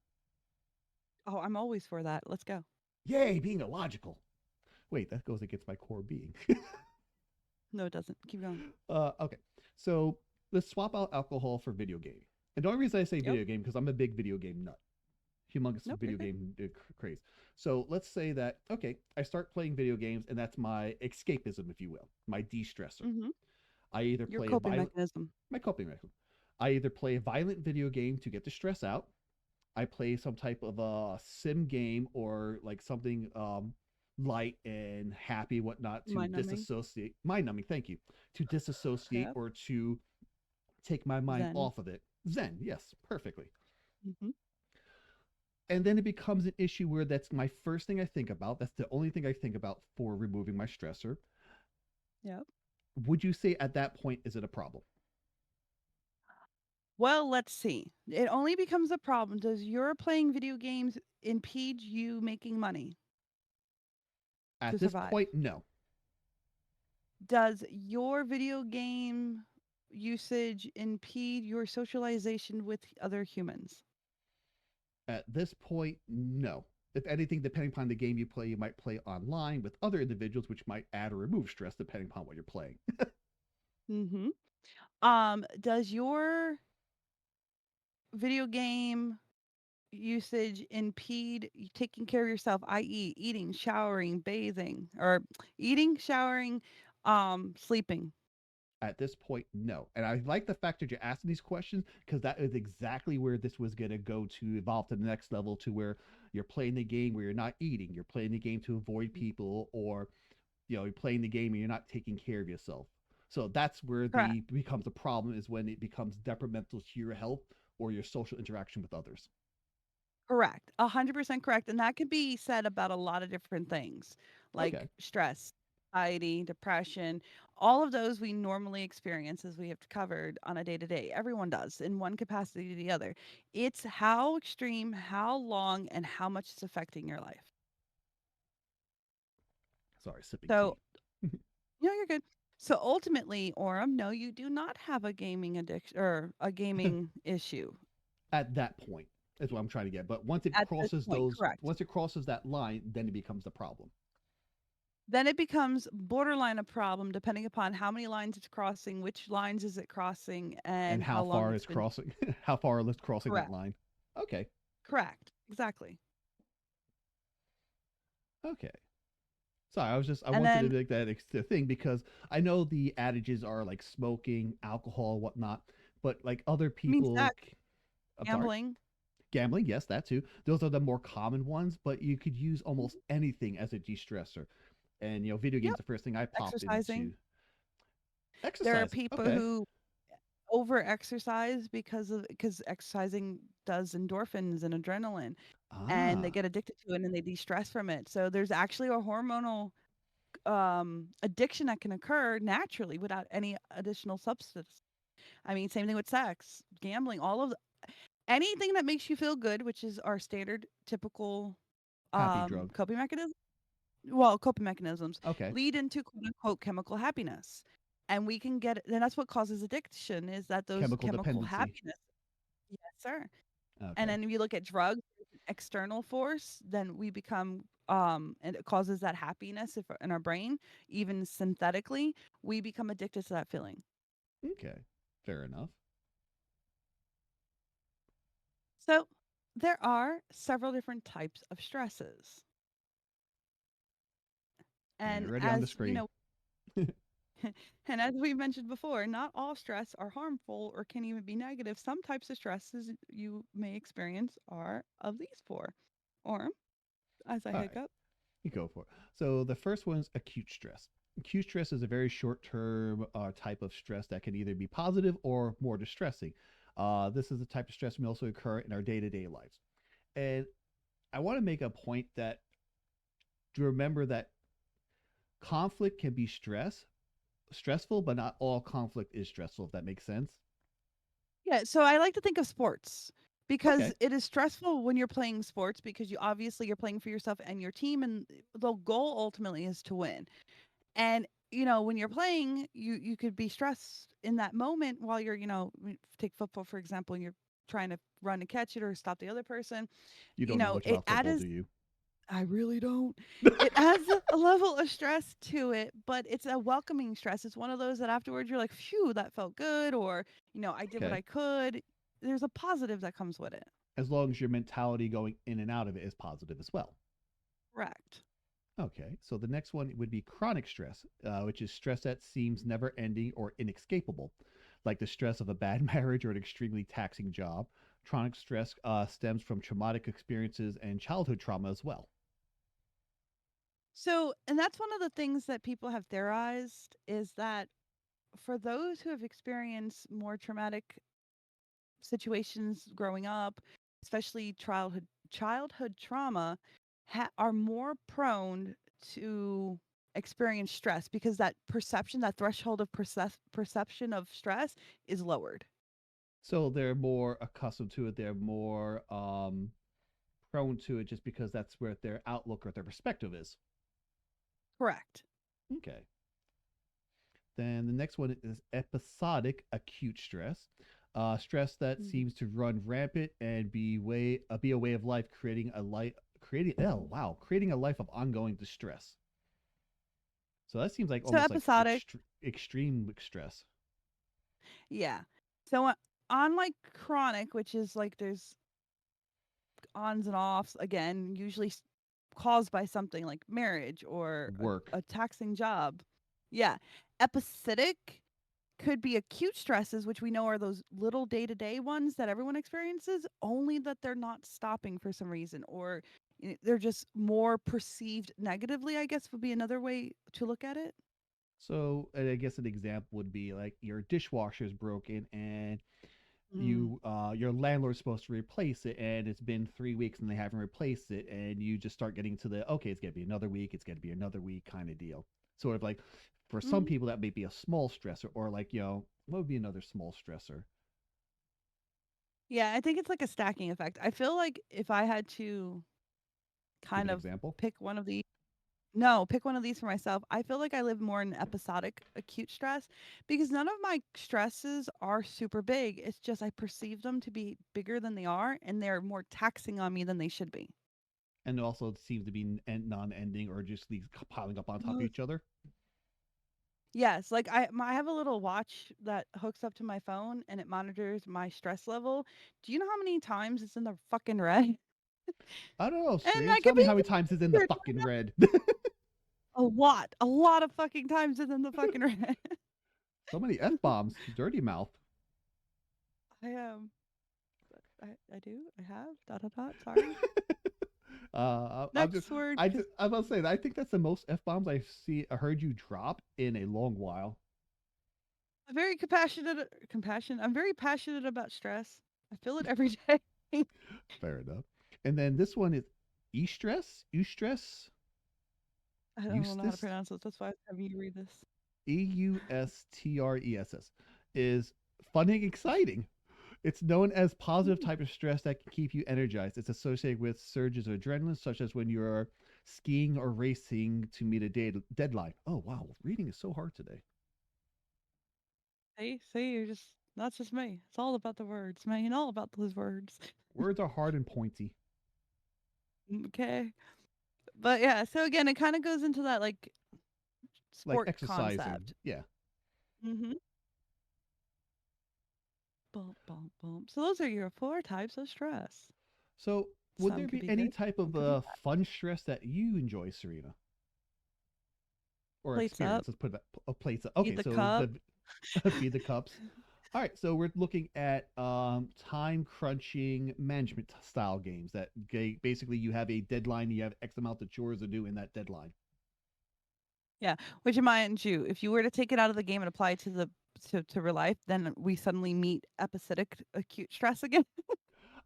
Speaker 2: Oh, I'm always for that. Let's go.
Speaker 1: Yay, being illogical. Wait, that goes against my core being.
Speaker 2: No, it doesn't. Keep going.
Speaker 1: Okay, so let's swap out alcohol for video game. And the only reason I say
Speaker 2: Yep.
Speaker 1: video game because I'm a big video game nut, humongous
Speaker 2: Nope. You're
Speaker 1: video
Speaker 2: good.
Speaker 1: game craze. So let's say that okay, I start playing video games, and that's my escapism, if you will, my de-stressor.
Speaker 2: Mm-hmm.
Speaker 1: I either
Speaker 2: Your
Speaker 1: play a
Speaker 2: coping
Speaker 1: violent
Speaker 2: mechanism.
Speaker 1: my coping mechanism. I either play a violent video game to get the stress out. I play some type of a sim game or like something light and happy, whatnot, to
Speaker 2: Mind numbing.
Speaker 1: disassociate, mind numbing, thank you, to disassociate
Speaker 2: Yep.
Speaker 1: or to take my mind
Speaker 2: Zen.
Speaker 1: off of it. Zen, yes, perfectly.
Speaker 2: Mm-hmm.
Speaker 1: And then it becomes an issue where that's my first thing I think about. That's the only thing I think about for removing my stressor.
Speaker 2: Yep.
Speaker 1: Would you say at that point, is it a problem?
Speaker 2: Well, let's see. It only becomes a problem. Does your playing video games impede you making money to
Speaker 1: At this
Speaker 2: survive?
Speaker 1: point, no.
Speaker 2: Does your video game usage impede your socialization with other humans?
Speaker 1: At this point, no. If anything, depending upon the game you play, you might play online with other individuals, which might add or remove stress depending upon what you're playing.
Speaker 2: Mhm. Does your video game usage impede you taking care of yourself, i.e., eating, showering, bathing, or eating, showering, sleeping?
Speaker 1: At this point, no. And I like the fact that you're asking these questions because that is exactly where this was going to go to evolve to the next level to where you're playing the game where you're not eating. You're playing the game to avoid people, or you're playing the game and you're not taking care of yourself. So that's where
Speaker 2: Correct.
Speaker 1: the becomes a problem, is when it becomes detrimental to your health or your social interaction with others.
Speaker 2: Correct. 100% correct. And that can be said about a lot of different things like
Speaker 1: Okay.
Speaker 2: stress, anxiety, depression. All of those we normally experience, as we have covered on a day to day. Everyone does in one capacity or the other. It's how extreme, how long, and how much it's affecting your life.
Speaker 1: Sorry, sipping
Speaker 2: So,
Speaker 1: tea.
Speaker 2: you're good. So ultimately, Orem, no, you do not have a gaming addiction or a gaming issue
Speaker 1: At that point is what I'm trying to get. But
Speaker 2: at this point. Correct.
Speaker 1: once it crosses that line, then it becomes the problem.
Speaker 2: Then it becomes borderline a problem depending upon how many lines it's crossing, which lines is it crossing,
Speaker 1: And
Speaker 2: and
Speaker 1: how
Speaker 2: how long
Speaker 1: far
Speaker 2: it's
Speaker 1: is
Speaker 2: been.
Speaker 1: crossing, how far is crossing that
Speaker 2: Correct.
Speaker 1: line? Okay.
Speaker 2: Correct. Exactly.
Speaker 1: Okay. Sorry, I
Speaker 2: And
Speaker 1: wanted to
Speaker 2: then,
Speaker 1: make that the thing because I know the adages are like smoking, alcohol, whatnot, but like other
Speaker 2: I mean,
Speaker 1: people,
Speaker 2: sex,
Speaker 1: I'm sorry,
Speaker 2: gambling,
Speaker 1: gambling, yes, that too. Those are the more common ones, but you could use almost
Speaker 2: mhm,
Speaker 1: anything as a de-stressor. And video games
Speaker 2: yep,
Speaker 1: the first thing I popped
Speaker 2: exercising.
Speaker 1: into.
Speaker 2: There are
Speaker 1: Exercising,
Speaker 2: people
Speaker 1: okay.
Speaker 2: who over exercise because exercising does endorphins and adrenaline, and they
Speaker 1: Ah,
Speaker 2: get addicted to it and they de-stress from it. So there's actually a hormonal addiction that can occur naturally without any additional substance. I mean, same thing with sex, gambling, all of anything that makes you feel good, which is our standard typical
Speaker 1: happy drug.
Speaker 2: coping mechanism. Well, coping mechanisms
Speaker 1: Okay.
Speaker 2: lead into quote unquote chemical happiness. And we can get, and that's what causes addiction is that those
Speaker 1: Chemical
Speaker 2: chemical
Speaker 1: dependency.
Speaker 2: happiness. Yes, sir. And
Speaker 1: Okay.
Speaker 2: then if you look at drugs, external force, then we become and it causes that happiness if, in our brain, even synthetically, we become addicted to that feeling.
Speaker 1: Okay. Fair enough.
Speaker 2: So there are several different types of stresses.
Speaker 1: And
Speaker 2: And
Speaker 1: already on the
Speaker 2: as you
Speaker 1: screen.
Speaker 2: know, and as we mentioned before, not all stress are harmful or can even be negative. Some types of stresses you may experience are of these four. Or, as I
Speaker 1: All right.
Speaker 2: hiccup,
Speaker 1: You go for it. So the first one is acute stress. Acute stress is a very short term type of stress that can either be positive or more distressing. This is the type of stress may also occur in our day to day lives. And I want to make a point that to remember that conflict can be stressful, but not all conflict is stressful, if that makes sense.
Speaker 2: yeah, so I like to think of sports because
Speaker 1: Okay.
Speaker 2: it is stressful when you're playing sports because you obviously you're playing for yourself and your team and the goal ultimately is to win. And when you're playing, you could be stressed in that moment while you're, take football for example, and you're trying to run to catch it or stop the other person.
Speaker 1: You don't know much
Speaker 2: It
Speaker 1: about football, do
Speaker 2: adds
Speaker 1: you?
Speaker 2: I really don't. It adds a level of stress to it, but it's a welcoming stress. It's one of those that afterwards you're like, phew, that felt good, or, I did what
Speaker 1: Okay.
Speaker 2: I could. There's a positive that comes with it.
Speaker 1: As long as your mentality going in and out of it is positive as well.
Speaker 2: Correct.
Speaker 1: Okay, so the next one would be chronic stress, which is stress that seems never ending or inescapable, like the stress of a bad marriage or an extremely taxing job. Chronic stress stems from traumatic experiences and childhood trauma as well.
Speaker 2: So, and that's one of the things that people have theorized is that for those who have experienced more traumatic situations growing up, especially childhood trauma, are more prone to experience stress because that perception, that threshold of perception of stress is lowered.
Speaker 1: So they're more accustomed to it, they're more prone to it just because that's where their outlook or their perspective is.
Speaker 2: Correct.
Speaker 1: Okay. Then the next one is episodic acute stress. Stress that
Speaker 2: Mhm.
Speaker 1: seems to run rampant and be a way of life, creating a life of ongoing distress. So that seems like
Speaker 2: So
Speaker 1: almost like
Speaker 2: episodic,
Speaker 1: extreme stress.
Speaker 2: yeah. So on like chronic, which is like there's ons and offs again, usually caused by something like marriage or
Speaker 1: Work.
Speaker 2: a taxing job. Yeah. Episodic could be acute stresses, which we know are those little day to day ones that everyone experiences, only that they're not stopping for some reason, or they're just more perceived negatively, I guess would be another way to look at it.
Speaker 1: So I guess an example would be like your dishwasher is broken and
Speaker 2: Mm.
Speaker 1: your landlord's supposed to replace it and it's been 3 weeks and they haven't replaced it and you just start getting to the okay, it's gonna be another week, it's gonna be another week kind of deal. Sort of like for some
Speaker 2: Mm.
Speaker 1: people that may be a small stressor, or like, what would be another small stressor?
Speaker 2: Yeah, I think it's like a stacking effect. I feel like if I had to
Speaker 1: Give
Speaker 2: kind
Speaker 1: an
Speaker 2: of
Speaker 1: example.
Speaker 2: pick one of these, no, pick one of these for myself. I feel like I live more in episodic acute stress because none of my stresses are super big. It's just I perceive them to be bigger than they are and they're more taxing on me than they should be.
Speaker 1: And also it seems to be non-ending or just these piling up on top of
Speaker 2: Yes.
Speaker 1: each other.
Speaker 2: Yes, like I have a little watch that hooks up to my phone and it monitors my stress level. Do you know how many times it's in the fucking red?
Speaker 1: I don't know,
Speaker 2: And
Speaker 1: Serena.
Speaker 2: I
Speaker 1: Tell
Speaker 2: could
Speaker 1: me
Speaker 2: be
Speaker 1: how many times it's in the
Speaker 2: weird.
Speaker 1: fucking red.
Speaker 2: A lot of fucking times it's in the fucking red.
Speaker 1: So many F bombs. Dirty mouth.
Speaker 2: I am. I do. I have. Dot dot dot. Sorry.
Speaker 1: I'm just,
Speaker 2: Next word.
Speaker 1: I was about to say, I think that's the most F bombs I heard you drop in a long while.
Speaker 2: I'm very compassionate. Compassion. I'm very passionate about stress. I feel it every day.
Speaker 1: Fair enough. And then this one is Eustress,
Speaker 2: I don't know how to
Speaker 1: Eustace,
Speaker 2: pronounce this. That's why I have you read this.
Speaker 1: Eustress, is fun and exciting. It's known as positive
Speaker 2: Mm.
Speaker 1: type of stress that can keep you energized. It's associated with surges of adrenaline, such as when you're skiing or racing to meet a deadline. Oh, wow. Reading is so hard today.
Speaker 2: See, you're just that's just me. It's all about the words, man. All about those words.
Speaker 1: Words are hard and pointy,
Speaker 2: Okay. But yeah, so again, it kind of goes into that like
Speaker 1: like
Speaker 2: sport
Speaker 1: exercising.
Speaker 2: concept.
Speaker 1: Yeah.
Speaker 2: Mm-hmm. Bump, bump, bump. So those are your four types of stress.
Speaker 1: So, would
Speaker 2: Some
Speaker 1: there
Speaker 2: could
Speaker 1: be
Speaker 2: be
Speaker 1: any
Speaker 2: good,
Speaker 1: type
Speaker 2: some
Speaker 1: of
Speaker 2: could be bad.
Speaker 1: fun stress that you enjoy, Serena? Or
Speaker 2: Plates
Speaker 1: experience?
Speaker 2: up,
Speaker 1: Let's put that a plate.
Speaker 2: feed
Speaker 1: Okay,
Speaker 2: the
Speaker 1: so
Speaker 2: cup.
Speaker 1: the feed the cups. All right, so we're looking at time crunching management style games that basically you have a deadline, you have X amount of chores to do in that deadline.
Speaker 2: Yeah, which mind you, if you were to take it out of the game and apply it to to real life, then we suddenly meet episodic acute stress again.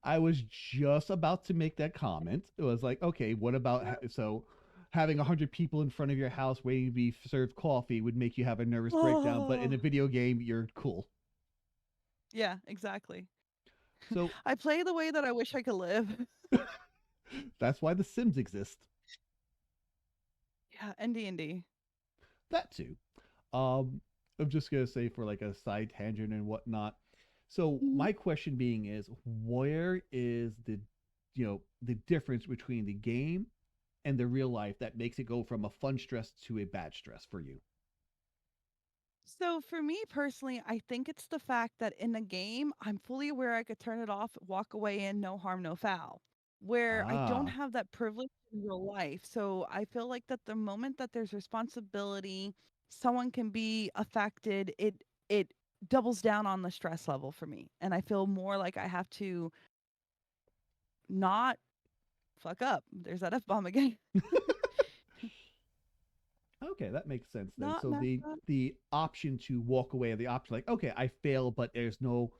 Speaker 1: I was just about to make that comment. It was like, okay, what about so having 100 people in front of your house waiting to be served coffee would make you have a nervous breakdown, but in
Speaker 2: Oh,
Speaker 1: a video game, you're cool.
Speaker 2: yeah, exactly.
Speaker 1: So
Speaker 2: I play the way that I wish I could live.
Speaker 1: that's why The Sims exist.
Speaker 2: Yeah, and D&D.
Speaker 1: That too. Um, I'm just gonna say for like a side tangent and whatnot. So
Speaker 2: Mhm.
Speaker 1: my question being is, where is the difference between the game and the real life that makes it go from a fun stress to a bad stress for you?
Speaker 2: So for me personally, I think it's the fact that in the game, I'm fully aware I could turn it off, walk away, and no harm, no foul. Where I don't
Speaker 1: Ah,
Speaker 2: have that privilege in real life. So I feel like that the moment that there's responsibility, someone can be affected, it doubles down on the stress level for me. And I feel more like I have to not fuck up. There's that F bomb again.
Speaker 1: okay, that makes sense then.
Speaker 2: Not
Speaker 1: So
Speaker 2: mess
Speaker 1: the
Speaker 2: up.
Speaker 1: the option to walk away, the option like, okay, I failed, but there's no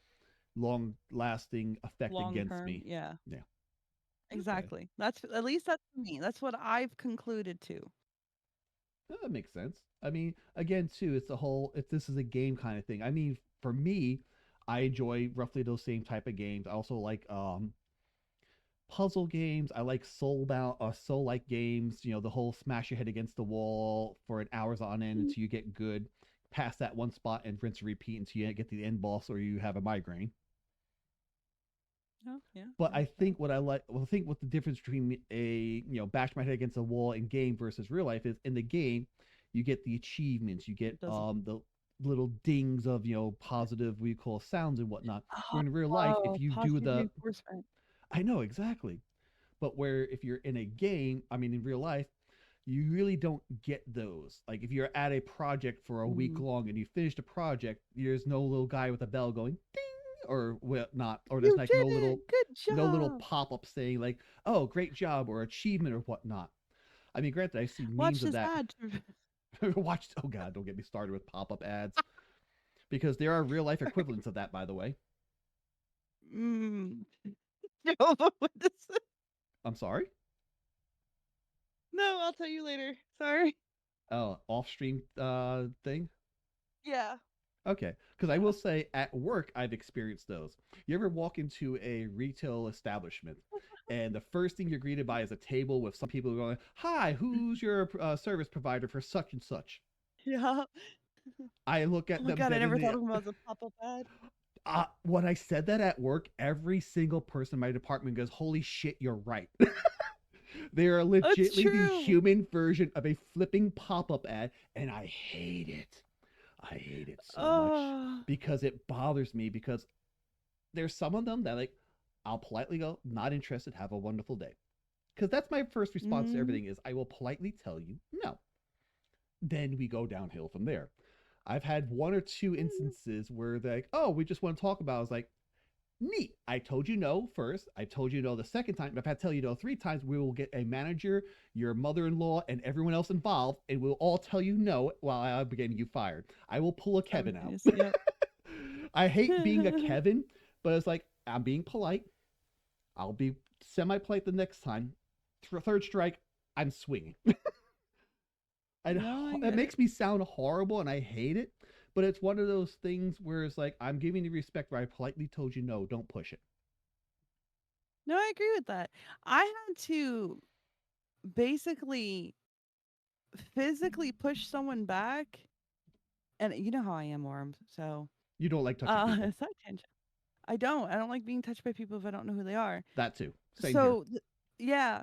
Speaker 1: long lasting effect
Speaker 2: Long
Speaker 1: against
Speaker 2: term.
Speaker 1: me.
Speaker 2: Yeah.
Speaker 1: Yeah. Okay.
Speaker 2: Exactly. That's at least that's me. That's what I've concluded to.
Speaker 1: That makes sense. I mean, again, too, it's the whole if this is a game kind of thing. I mean, for me, I enjoy roughly those same type of games. I also like puzzle games. I like soul like games. You know, the whole smash your head against the wall for an hours on end
Speaker 2: Mhm.
Speaker 1: until you get good. Pass that one spot and rinse and repeat until you get to the end boss or you have a migraine.
Speaker 2: Oh, yeah,
Speaker 1: But
Speaker 2: yeah,
Speaker 1: I
Speaker 2: yeah.
Speaker 1: think what I like, well, I think what the difference between bash my head against a wall in game versus real life is in the game, you get the achievements, you get
Speaker 2: It doesn't.
Speaker 1: the little dings of positive we call sounds and whatnot. Where in real life, if
Speaker 2: Oh,
Speaker 1: you do
Speaker 2: positive
Speaker 1: the,
Speaker 2: reinforcement.
Speaker 1: I know exactly, but where if you're in a game, I mean in real life, You really don't get those. Like if you're at a project for a week
Speaker 2: Mm.
Speaker 1: long and you finish the project, there's no little guy with a bell going ding or whatnot, or there's
Speaker 2: You
Speaker 1: like
Speaker 2: did it. Good
Speaker 1: no little
Speaker 2: job.
Speaker 1: pop up saying like, "Oh, great job" or achievement or whatnot. I mean, granted, I've seen
Speaker 2: Watch
Speaker 1: memes of
Speaker 2: this
Speaker 1: that.
Speaker 2: ad.
Speaker 1: Watched. Oh God, don't get me started with pop up ads because there are real life equivalents of that. By the way,
Speaker 2: Mm. Jehovah Witnesses.
Speaker 1: I'm sorry.
Speaker 2: No, I'll tell you later. Sorry.
Speaker 1: Oh, off stream thing.
Speaker 2: Yeah.
Speaker 1: Okay, because I
Speaker 2: Yeah.
Speaker 1: will say at work I've experienced those. You ever walk into a retail establishment and the first thing you're greeted by is a table with some people going, "Hi, who's your service provider for such and such?"
Speaker 2: Yeah.
Speaker 1: I look
Speaker 2: Oh
Speaker 1: at
Speaker 2: my
Speaker 1: them
Speaker 2: god, I
Speaker 1: dead in
Speaker 2: never
Speaker 1: the.
Speaker 2: thought of him as a pop-up ad.
Speaker 1: When I said that at work, every single person in my department goes, "Holy shit, you're right." They are
Speaker 2: It's
Speaker 1: legitly the
Speaker 2: true.
Speaker 1: human version of a flipping pop up ad, and I hate it. I hate it so much
Speaker 2: Oh.
Speaker 1: because it bothers me because there's some of them that like I'll politely go, not interested, have a wonderful day. Because that's my first response to
Speaker 2: Mm.
Speaker 1: everything is I will politely tell you no. Then we go downhill from there. I've had one or two instances where they're like, oh, we just want to talk about it. I was like, neat. I told you no first. I told you no the second time. If I tell you no three times, we will get a manager, your mother in law, and everyone else involved, and we'll all tell you no while I'm getting you fired. I will pull a Kevin out.
Speaker 2: Simultaneous. Yep.
Speaker 1: I hate being a Kevin, but it's like I'm being polite. I'll be semi polite the next time. Third strike, I'm swinging. And
Speaker 2: No, I
Speaker 1: it
Speaker 2: get it.
Speaker 1: makes me sound horrible, and I hate it. But it's one of those things where it's like I'm giving you respect where I politely told you no, don't push it.
Speaker 2: No, I agree with that. I had to basically physically push someone back, and you know how I am, Orm. So,
Speaker 1: You don't like touching people.
Speaker 2: side tangent. I don't. I don't like being touched by people if I don't know who they are.
Speaker 1: That too. Same here.
Speaker 2: So, yeah,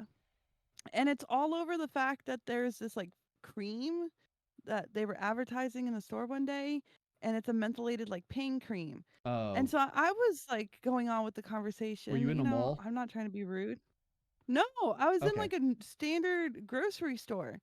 Speaker 2: and it's all over the fact that there's this like cream that they were advertising in the store one day, and it's a mentholated like pain cream. And
Speaker 1: Oh,
Speaker 2: so I was like going on with the
Speaker 1: were
Speaker 2: conversation,
Speaker 1: you in a mall?
Speaker 2: I'm not trying to be rude. No, I was in
Speaker 1: Okay,
Speaker 2: like a standard grocery store.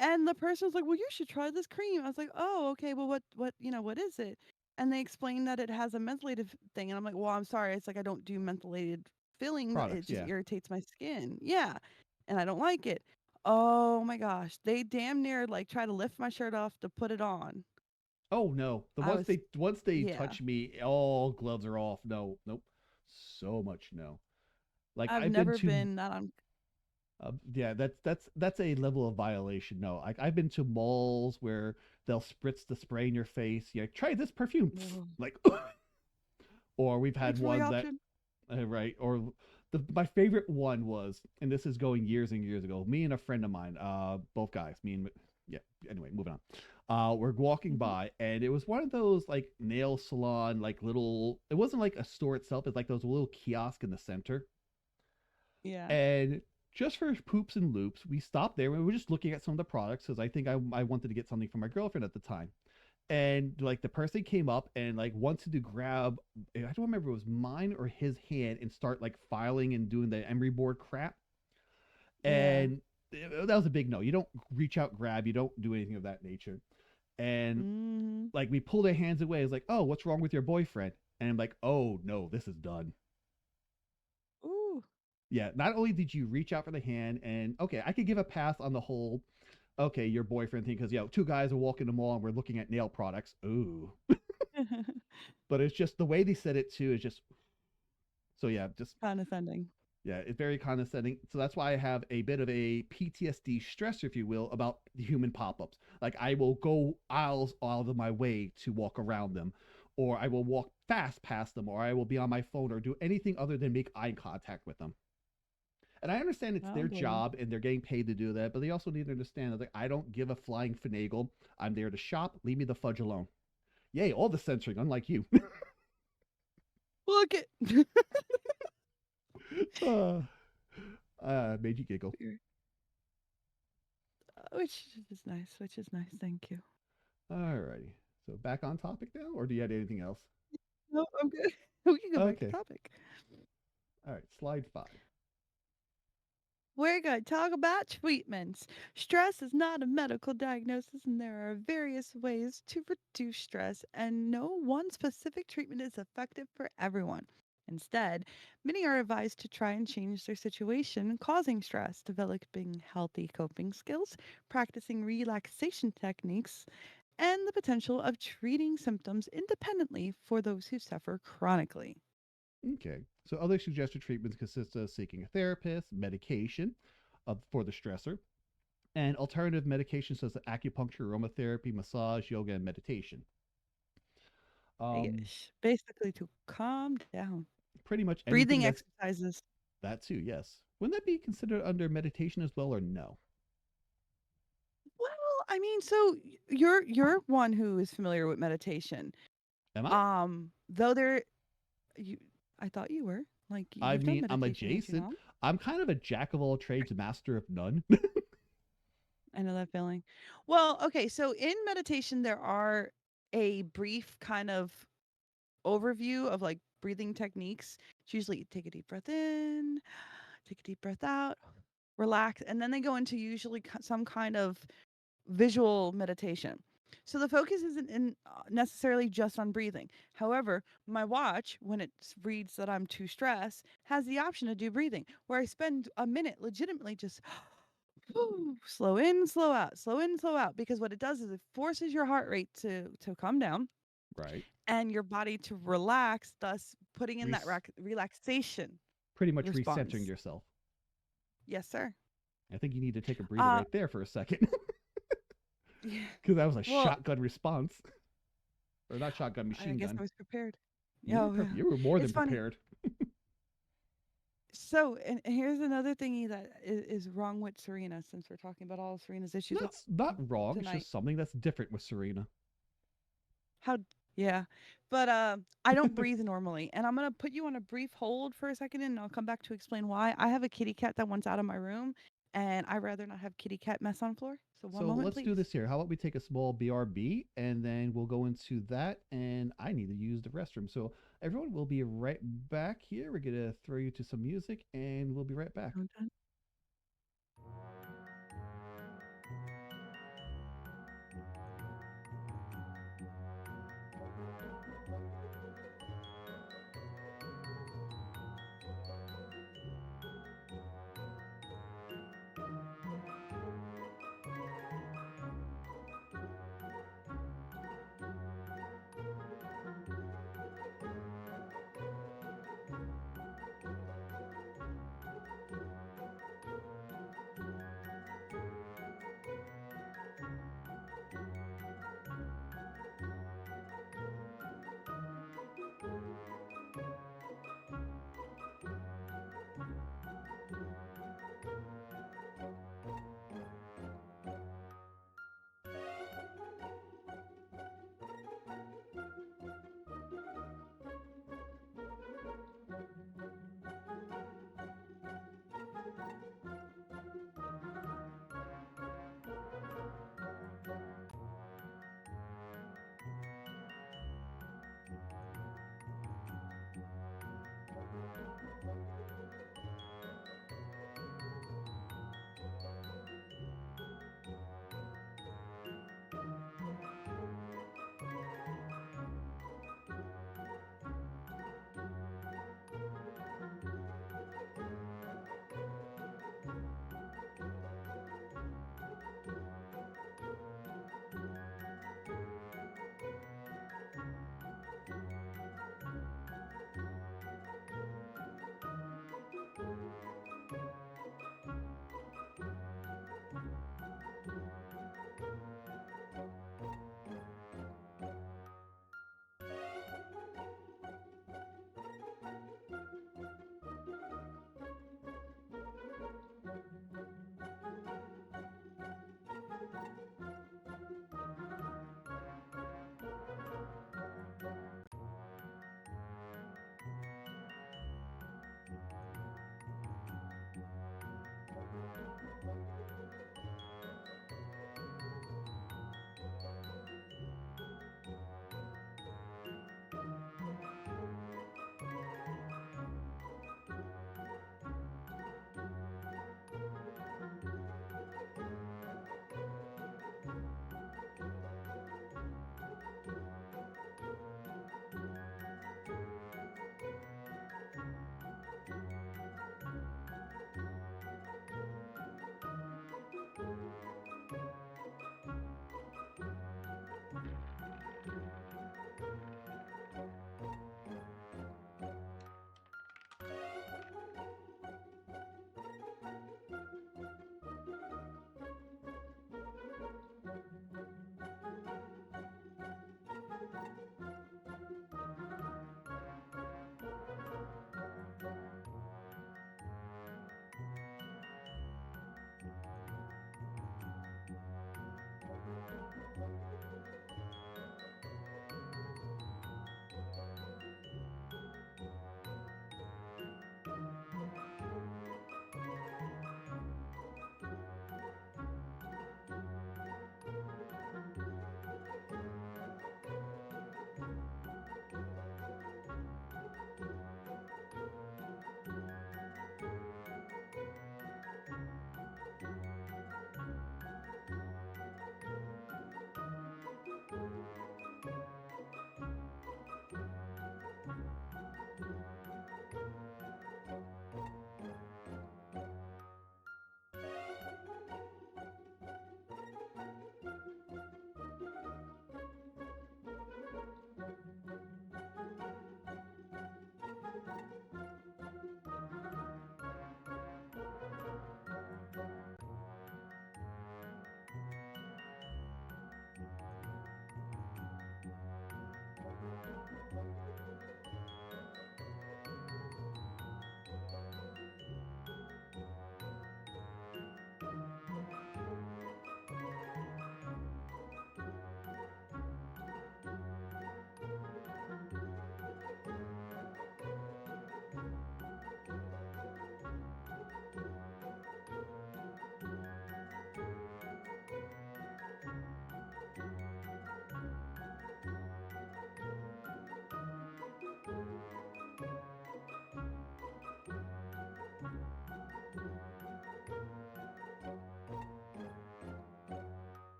Speaker 2: And the person was like, "Well, you should try this cream." I was like, "Oh, okay. Well, what is it?" And they explained that it has a mentholated thing. And I'm like, "Well, I'm sorry. It's like I don't do mentholated fillings. It
Speaker 1: products.
Speaker 2: just
Speaker 1: Yeah.
Speaker 2: irritates my skin." Yeah. And I don't like it. Oh my gosh. They damn near like try to lift my shirt off to put it on.
Speaker 1: Oh no, the
Speaker 2: I was
Speaker 1: once they
Speaker 2: yeah.
Speaker 1: touch me, all gloves are off. No, nope. So much no. Like
Speaker 2: I've
Speaker 1: I've been
Speaker 2: never
Speaker 1: to
Speaker 2: been that on.
Speaker 1: yeah, that's a level of violation. No, like I've been to malls where they'll spritz the spray in your face. Yeah, try this perfume.
Speaker 2: Ugh.
Speaker 1: Like, or we've had
Speaker 2: Thanks for the
Speaker 1: ones that
Speaker 2: option.
Speaker 1: right. Or my favorite one was, and this is going years and years ago. Me and a friend of mine, both guys. Me and yeah. Anyway, moving on. We're walking
Speaker 2: Hmm.
Speaker 1: by, and it was one of those like nail salon, like little. It wasn't like a store itself. It's like those little kiosk in the center.
Speaker 2: Yeah.
Speaker 1: And just for poops and loops, we stopped there and we were just looking at some of the products because I think I wanted to get something for my girlfriend at the time. And like the person came up and like wanted to grab, I don't remember if it was mine or his hand and start like filing and doing the emery board crap.
Speaker 2: Yeah.
Speaker 1: And that was a big no. You don't reach out, grab, you don't do anything of that nature. And
Speaker 2: Hmm.
Speaker 1: like we pulled our hands away. It's like, oh, what's wrong with your boyfriend? And I'm like, oh no, this is done.
Speaker 2: Ooh.
Speaker 1: Yeah, not only did you reach out for the hand, and okay, I could give a pass on the whole, okay, your boyfriend thing, because, two guys are walking the mall and we're looking at nail products. Ooh. But it's just the way they said it, too, is just, so yeah, just,
Speaker 2: Condescending.
Speaker 1: yeah, it's very condescending. So that's why I have a bit of a PTSD stress, if you will, about the human pop ups. Like, I will go aisles out of my way to walk around them, or I will walk fast past them, or I will be on my phone or do anything other than make eye contact with them. And I understand it's
Speaker 2: I
Speaker 1: their
Speaker 2: don't blame you.
Speaker 1: job and they're getting paid to do that, but they also need to understand that like, I don't give a flying finagle. I'm there to shop. Leave me the fudge alone. Yay, all the censoring, unlike you.
Speaker 2: Look it.
Speaker 1: uh, made you giggle.
Speaker 2: Which is nice. Which is nice. Thank you.
Speaker 1: Alrighty. So back on topic now, or do you have anything else?
Speaker 2: No, I'm good. We can go back to
Speaker 1: Okay.
Speaker 2: topic.
Speaker 1: All right. Slide 5.
Speaker 2: We're going to talk about treatments. Stress is not a medical diagnosis, and there are various ways to reduce stress, and no one specific treatment is effective for everyone. Instead, many are advised to try and change their situation causing stress, developing healthy coping skills, practicing relaxation techniques, and the potential of treating symptoms independently for those who suffer chronically.
Speaker 1: Okay. So other suggested treatments consist of seeking a therapist, medication for the stressor, and alternative medications such as acupuncture, aromatherapy, massage, yoga, and meditation. Um,
Speaker 2: Basically, to calm down.
Speaker 1: Pretty much anything
Speaker 2: Breathing
Speaker 1: that's
Speaker 2: exercises.
Speaker 1: that too, yes. Wouldn't that be considered under meditation as well, or no?
Speaker 2: Well, I mean, so you're one who is familiar with meditation.
Speaker 1: Am I?
Speaker 2: Though you I thought you were. Like
Speaker 1: I
Speaker 2: you've done
Speaker 1: mean, I'm
Speaker 2: meditation, have you
Speaker 1: adjacent.
Speaker 2: not?
Speaker 1: I'm kind of a jack of all trades, master of none.
Speaker 2: I know that feeling. Well, okay, so in meditation there are a brief kind of overview of like breathing techniques. It's usually take a deep breath in, take a deep breath out, relax, and then they go into usually some kind of visual meditation. So the focus isn't necessarily just on breathing. However, my watch, when it reads that I'm too stressed, has the option to do breathing, where I spend a minute legitimately just slow in, slow out, slow in, slow out. Because what it does is it forces your heart rate to come down
Speaker 1: Right.
Speaker 2: and your body to relax, thus putting in that
Speaker 1: Re-
Speaker 2: relaxation
Speaker 1: Pretty much recentering
Speaker 2: response.
Speaker 1: yourself.
Speaker 2: Yes, sir.
Speaker 1: I think you need to take a breather
Speaker 2: Uh,
Speaker 1: right there for a second.
Speaker 2: yeah.
Speaker 1: Because that was a
Speaker 2: Well,
Speaker 1: shotgun response. Or not shotgun,
Speaker 2: I
Speaker 1: machine
Speaker 2: guess I
Speaker 1: gun.
Speaker 2: was prepared. Oh, yeah.
Speaker 1: You were more
Speaker 2: It's
Speaker 1: than
Speaker 2: funny.
Speaker 1: prepared.
Speaker 2: So, and here's another thingy that is wrong with Serena, since we're talking about all of Serena's issues
Speaker 1: That's not wrong. It's
Speaker 2: tonight.
Speaker 1: just something that's different with Serena.
Speaker 2: How, yeah. But I don't breathe normally. And I'm going to put you on a brief hold for a second and I'll come back to explain why. I have a kitty cat that wants out of my room and I'd rather not have kitty cat mess on floor. So, one
Speaker 1: So
Speaker 2: moment,
Speaker 1: let's do
Speaker 2: please.
Speaker 1: this here. How about we take a small BRB and then we'll go into that. And I need to use the restroom. So everyone will be right back here. We're going to throw you to some music and we'll be right back.
Speaker 2: Dun, dun.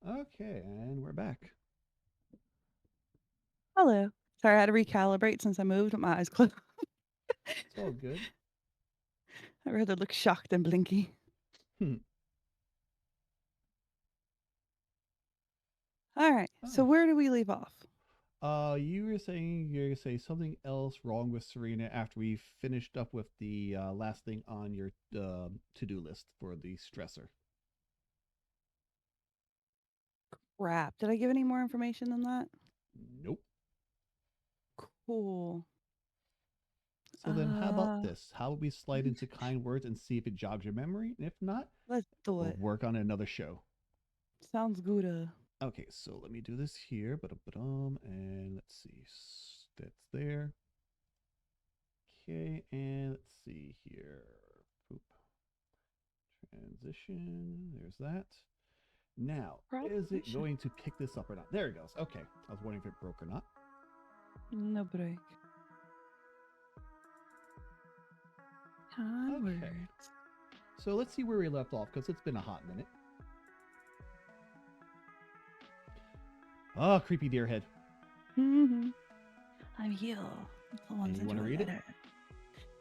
Speaker 1: Okay, and we're back.
Speaker 2: Hello. Sorry, I had to recalibrate since I moved with my eyes closed.
Speaker 1: It's all good.
Speaker 2: I'd rather look shocked than blinky.
Speaker 1: Hmm.
Speaker 2: All right. So
Speaker 1: Oh.
Speaker 2: where do we leave off?
Speaker 1: You were saying you're gonna say something else wrong with Serena after we finished up with the last thing on your to-do list for the stressor.
Speaker 2: Crap. Did I give any more information than that?
Speaker 1: Nope.
Speaker 2: Cool.
Speaker 1: So then, how about
Speaker 2: Uh,
Speaker 1: this? How about we slide into kind words and see if it jogs your memory? And if not,
Speaker 2: let's do
Speaker 1: we'll
Speaker 2: it.
Speaker 1: work on another show.
Speaker 2: Sounds good.
Speaker 1: Okay, so let me do this here, and let's see. That's there. Okay, and let's see here. Poop. Transition. There's that. Now, is
Speaker 2: Probably
Speaker 1: it
Speaker 2: should.
Speaker 1: going to pick this up or not? There it goes. Okay. I was wondering if it broke or not.
Speaker 2: No break. Kind
Speaker 1: Okay.
Speaker 2: words.
Speaker 1: So let's see where we left off because it's been a hot minute. Oh, creepy deer head.
Speaker 2: Mm-hmm. I'm here. The
Speaker 1: And
Speaker 2: ones
Speaker 1: you want to
Speaker 2: enjoy
Speaker 1: read it?
Speaker 2: better.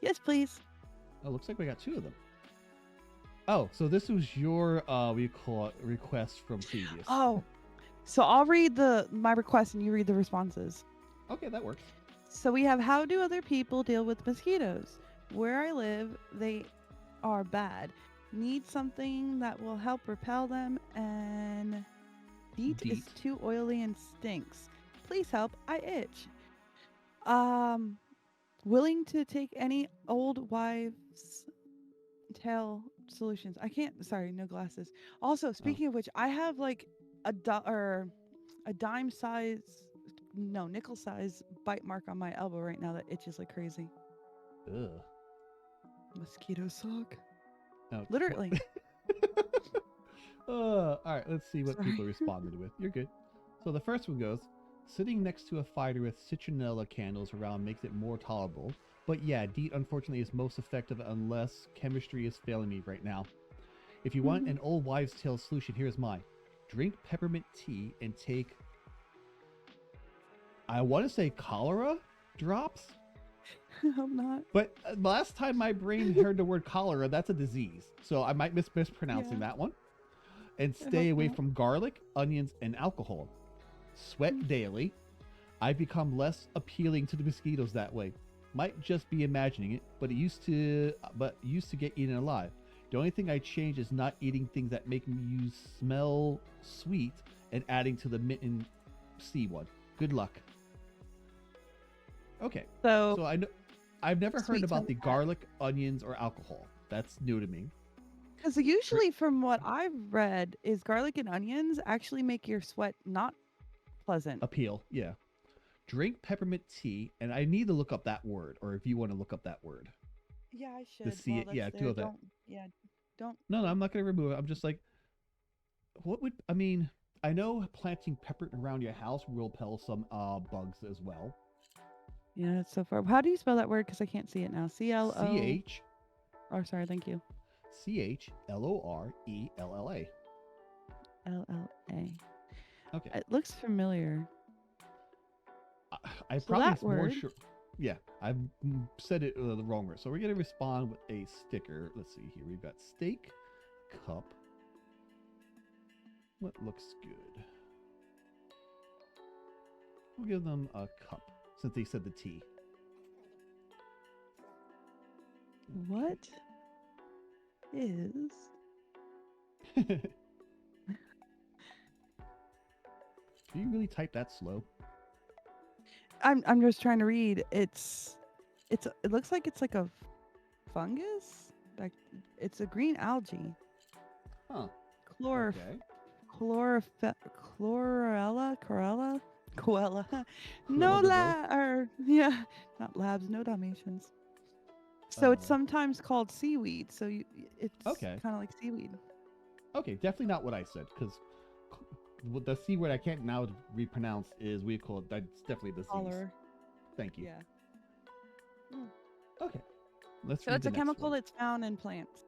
Speaker 2: Yes, please.
Speaker 1: Oh, looks like we got two of them. Oh, so this was your we call it request from previous.
Speaker 2: Oh, so I'll read my request and you read the responses.
Speaker 1: Okay, that works.
Speaker 2: So we have, how do other people deal with mosquitoes? Where I live, they are bad. Need something that will help repel them, and DEET is
Speaker 1: Deet.
Speaker 2: too oily and stinks. Please help, I itch. Um, Willing to take any old wives' tale solutions. I can't. Sorry, no glasses. Also,
Speaker 1: Oh,
Speaker 2: speaking of which, I have like a dime size, no, nickel size bite mark on my elbow right now that itches like crazy.
Speaker 1: ugh.
Speaker 2: Mosquito suck.
Speaker 1: Oh, what?
Speaker 2: Literally.
Speaker 1: All right, let's see what
Speaker 2: Sorry.
Speaker 1: people responded with. You're good. So the first one goes, sitting next to a fighter with citronella candles around makes it more tolerable. But yeah, DEET unfortunately is most effective unless chemistry is failing me right now. If you want
Speaker 2: Mhm.
Speaker 1: an old wives' tale solution, here's mine. Drink peppermint tea and take, I want to say cholera drops?
Speaker 2: I hope not.
Speaker 1: But last time my brain heard the word cholera, that's a disease. So I might mispronouncing
Speaker 2: Yeah,
Speaker 1: that one. And
Speaker 2: I hope
Speaker 1: stay away
Speaker 2: not.
Speaker 1: from garlic, onions, and alcohol. Sweat daily. I've become less appealing to the mosquitoes that way. Might just be imagining it, but used to get eaten alive. The only thing I change is not eating things that make you smell sweet and adding to the mitten C one. Good luck. Okay.
Speaker 2: So
Speaker 1: So I know I've never heard
Speaker 2: sweet
Speaker 1: about
Speaker 2: sounds
Speaker 1: the
Speaker 2: bad.
Speaker 1: garlic, onions, or alcohol. That's new to me.
Speaker 2: Because
Speaker 1: Drink
Speaker 2: usually, from what I've read, is garlic and onions actually make your sweat not pleasant.
Speaker 1: appeal, yeah. Drink peppermint tea, and I need to look up that word, or if you want to look up that word.
Speaker 2: Yeah, I
Speaker 1: The
Speaker 2: should.
Speaker 1: C,
Speaker 2: While that's
Speaker 1: yeah,
Speaker 2: there,
Speaker 1: do that.
Speaker 2: don't. Yeah, don't.
Speaker 1: No, no, I'm not gonna remove it. I'm just like, what would I mean? I know planting pepper around your house will repel some bugs as well.
Speaker 2: Yeah, it's so far. How do you spell that word? Because I can't see it now.
Speaker 1: C
Speaker 2: CLO.
Speaker 1: H
Speaker 2: Oh, sorry. Thank you.
Speaker 1: CHLORELLA.
Speaker 2: LLA.
Speaker 1: Okay,
Speaker 2: It looks familiar.
Speaker 1: I
Speaker 2: So
Speaker 1: probably
Speaker 2: that
Speaker 1: it's more
Speaker 2: word.
Speaker 1: sure. Yeah, I've said it the wrong way. So we're gonna respond with a sticker. Let's see here. We've got steak, cup. What looks good? We'll give them a cup since they said the tea.
Speaker 2: What is?
Speaker 1: Okay. Do you really type that slow?
Speaker 2: I'm just trying to read. It looks like it's like a fungus. Like it's a green algae.
Speaker 1: Huh.
Speaker 2: Chlorf
Speaker 1: Okay.
Speaker 2: chlorella. No
Speaker 1: All the above.
Speaker 2: or yeah, not labs, no Dalmatians. So it's
Speaker 1: Uh,
Speaker 2: sometimes called seaweed. So it's
Speaker 1: okay.
Speaker 2: kind of like seaweed.
Speaker 1: Okay. Definitely not what I said because the C word I can't now repronounce is we call it. That's definitely disease.
Speaker 2: Cholera.
Speaker 1: Thank you.
Speaker 2: Yeah. Mm.
Speaker 1: Okay. Let's
Speaker 2: So
Speaker 1: read
Speaker 2: it's
Speaker 1: the
Speaker 2: a
Speaker 1: next
Speaker 2: chemical
Speaker 1: one.
Speaker 2: that's found in plants.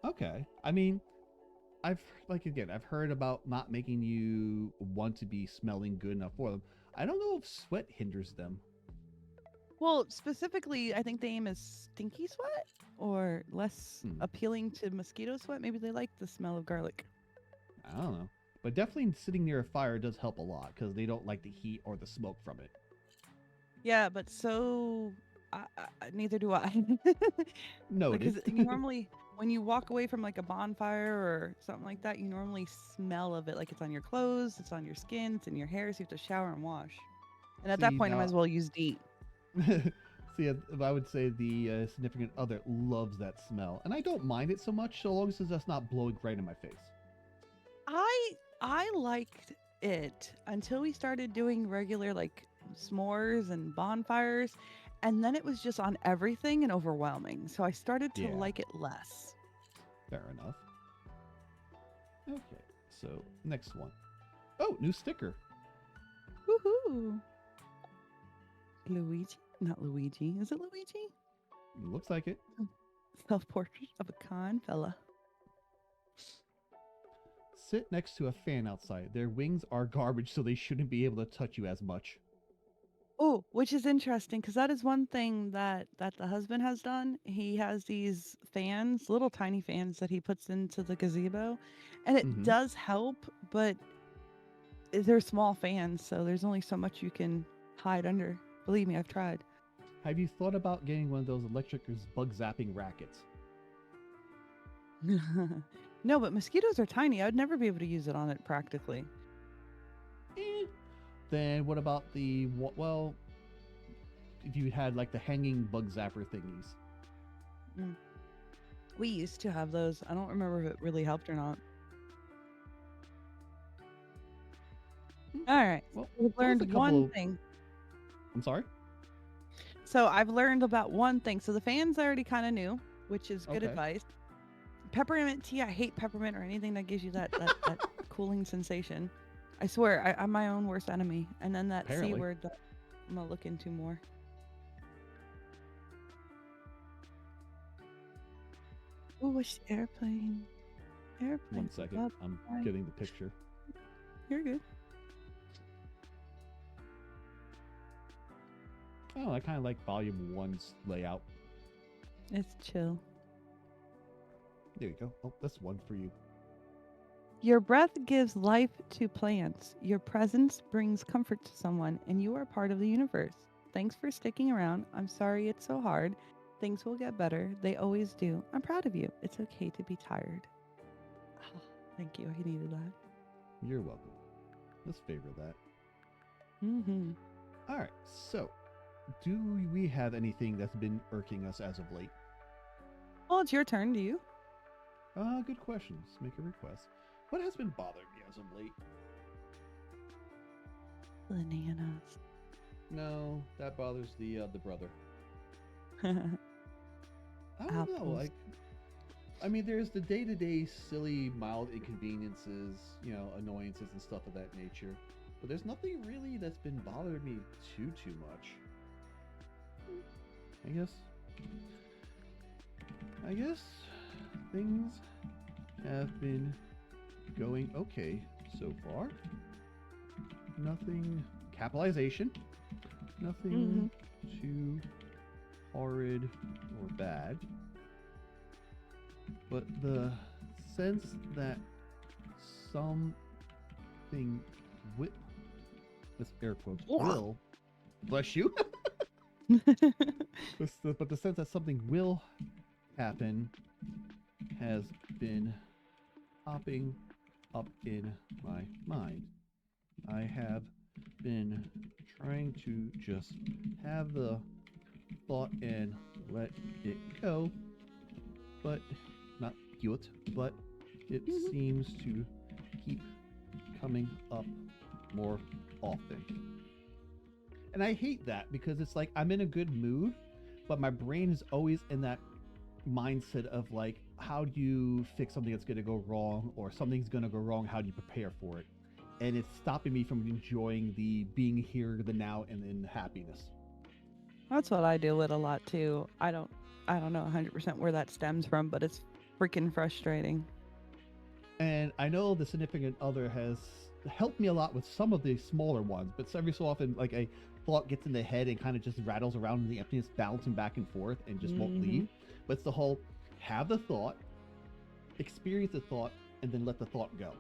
Speaker 1: Okay. I mean, I've like again, I've heard about not making you want to be smelling good enough for them. I don't know if sweat hinders them.
Speaker 2: Well, specifically, I think the aim is stinky sweat or less
Speaker 1: Hmm,
Speaker 2: appealing to mosquito sweat. Maybe they like the smell of garlic.
Speaker 1: I don't know. But definitely sitting near a fire does help a lot because they don't like the heat or the smoke from it.
Speaker 2: Yeah, but so neither do I.
Speaker 1: Noted.
Speaker 2: Because you normally, when you walk away from like a bonfire or something like that, you normally smell of it. Like it's on your clothes, it's on your skin, it's in your hair. So you have to shower and wash. And at that
Speaker 1: See
Speaker 2: point, I might
Speaker 1: now,
Speaker 2: as well use DEET.
Speaker 1: see, I would say the significant other loves that smell, and I don't mind it so much, so long as it's just not blowing right in my face.
Speaker 2: I I liked it until we started doing regular like s'mores and bonfires, and then it was just on everything and overwhelming. So I started to
Speaker 1: Yeah,
Speaker 2: like it less.
Speaker 1: fair enough. Okay, so next one. Oh, new sticker.
Speaker 2: Woohoo! Luigi? Not Luigi. Is it Luigi?
Speaker 1: Looks like it.
Speaker 2: Self portrait of a con fella.
Speaker 1: Sit next to a fan outside. Their wings are garbage, so they shouldn't be able to touch you as much.
Speaker 2: Oh, which is interesting because that is one thing that the husband has done. He has these fans, little tiny fans that he puts into the gazebo, and it
Speaker 1: Mm-hmm.
Speaker 2: does help, but they're small fans, so there's only so much you can hide under. Believe me, I've tried.
Speaker 1: Have you thought about getting one of those electric bug zapping rackets?
Speaker 2: No, but mosquitoes are tiny. I would never be able to use it on it practically.
Speaker 1: Eh. Then what about well, if you had like the hanging bug zapper thingies?
Speaker 2: Mm. We used to have those. I don't remember if it really helped or not. All
Speaker 1: Okay.
Speaker 2: right.
Speaker 1: Well,
Speaker 2: We've
Speaker 1: that was a
Speaker 2: learned
Speaker 1: couple
Speaker 2: one
Speaker 1: of.
Speaker 2: thing.
Speaker 1: I'm sorry.
Speaker 2: So I've learned about one thing. So the fans I already kind of knew, which is good
Speaker 1: Okay.
Speaker 2: advice. Peppermint tea. I hate peppermint or anything that gives you that cooling sensation. I swear, I'm my own worst enemy. And then that C
Speaker 1: Apparently.
Speaker 2: word that I'm gonna look into more. Oh, what's the airplane? Airplane.
Speaker 1: 1 second.
Speaker 2: Up,
Speaker 1: I'm
Speaker 2: right.
Speaker 1: getting the picture.
Speaker 2: You're good.
Speaker 1: Oh, I kind of like Volume 1's layout.
Speaker 2: It's chill.
Speaker 1: There you go. Oh, that's one for you.
Speaker 2: Your breath gives life to plants. Your presence brings comfort to someone, and you are part of the universe. Thanks for sticking around. I'm sorry it's so hard. Things will get better. They always do. I'm proud of you. It's okay to be tired. Ah, thank you. I needed that.
Speaker 1: You're welcome. Let's favor that.
Speaker 2: Mm-hmm.
Speaker 1: All right. So, do we have anything that's been irking us as of late?
Speaker 2: Well, it's your turn. Do you?
Speaker 1: Good question. Let's make a request. What has been bothering me as of late?
Speaker 2: Bananas.
Speaker 1: No, that bothers the brother. I don't know.
Speaker 2: Apples.
Speaker 1: I mean, there's the day-to-day silly, mild inconveniences, annoyances and stuff of that nature. But there's nothing really that's been bothering me too much. I guess things have been going okay so far. Nothing capitalization. Nothing too horrid or bad. But the sense that something with this air quotes will bless you. But the sense that something will happen has been popping up in my mind. I have been trying to just have the thought and let it go, but not guilt, but it seems to keep coming up more often. And I hate that because it's like I'm in a good mood, but my brain is always in that mindset of like, how do you fix something that's going to go wrong, or something's going to go wrong? How do you prepare for it? And it's stopping me from enjoying the being here, the now, and in happiness.
Speaker 2: That's what I deal with a lot too. I don't know 100% where that stems from, but it's freaking frustrating.
Speaker 1: And I know the significant other has helped me a lot with some of the smaller ones, but every so often, like a thought gets in the head and kind of just rattles around in the emptiness, bouncing back and forth and just won't
Speaker 2: Hmm.
Speaker 1: leave. But it's the whole have the thought, experience the thought, and then let the thought go.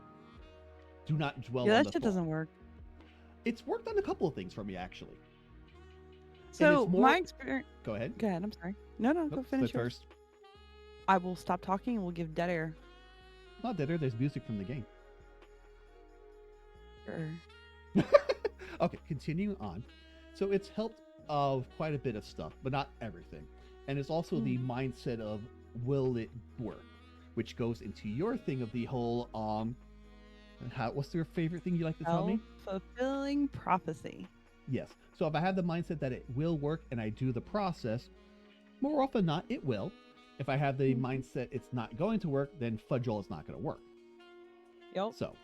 Speaker 1: Do not dwell
Speaker 2: Yeah,
Speaker 1: on
Speaker 2: that
Speaker 1: the
Speaker 2: shit
Speaker 1: thought.
Speaker 2: doesn't work.
Speaker 1: It's worked on a couple of things for me, actually. And it's
Speaker 2: So my
Speaker 1: more.
Speaker 2: experience.
Speaker 1: Go ahead.
Speaker 2: Go ahead. I'm sorry. No, no, go
Speaker 1: Nope, said
Speaker 2: finish yours.
Speaker 1: first.
Speaker 2: I will stop talking and we'll give dead air.
Speaker 1: Not deader, there's music from the game.
Speaker 2: Sure.
Speaker 1: Okay, continuing on. So it's helped of quite a bit of stuff, but not everything. And it's also the
Speaker 2: Mm.
Speaker 1: mindset of will it work, which goes into your thing of the whole what's your favorite thing you like to tell me?
Speaker 2: Self-fulfilling prophecy.
Speaker 1: Yes. So if I have the mindset that it will work and I do the process, more often than not it will. If I have the
Speaker 2: Mhm.
Speaker 1: mindset it's not going to work, then fudge all it's not going to work.
Speaker 2: Yep.
Speaker 1: So,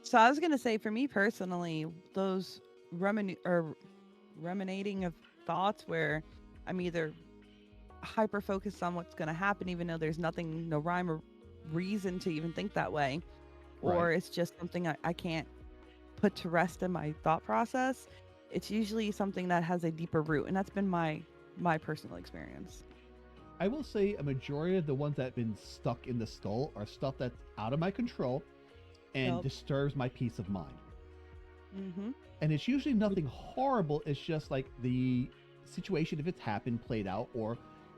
Speaker 2: So I was gonna say, for me personally, those ruminating of thoughts where I'm either hyper focused on what's gonna happen, even though there's nothing, no rhyme or reason to even think that way,
Speaker 1: right.
Speaker 2: or it's just something I can't put to rest in my thought process. It's usually something that has a deeper root, and that's been my personal experience.
Speaker 1: I will say a majority of the ones that have been stuck in the skull are stuff that's out of my control and
Speaker 2: Yep.
Speaker 1: disturbs my peace of mind.
Speaker 2: Mm-hmm.
Speaker 1: And it's usually nothing horrible. It's just like the situation, if it's happened, played out, or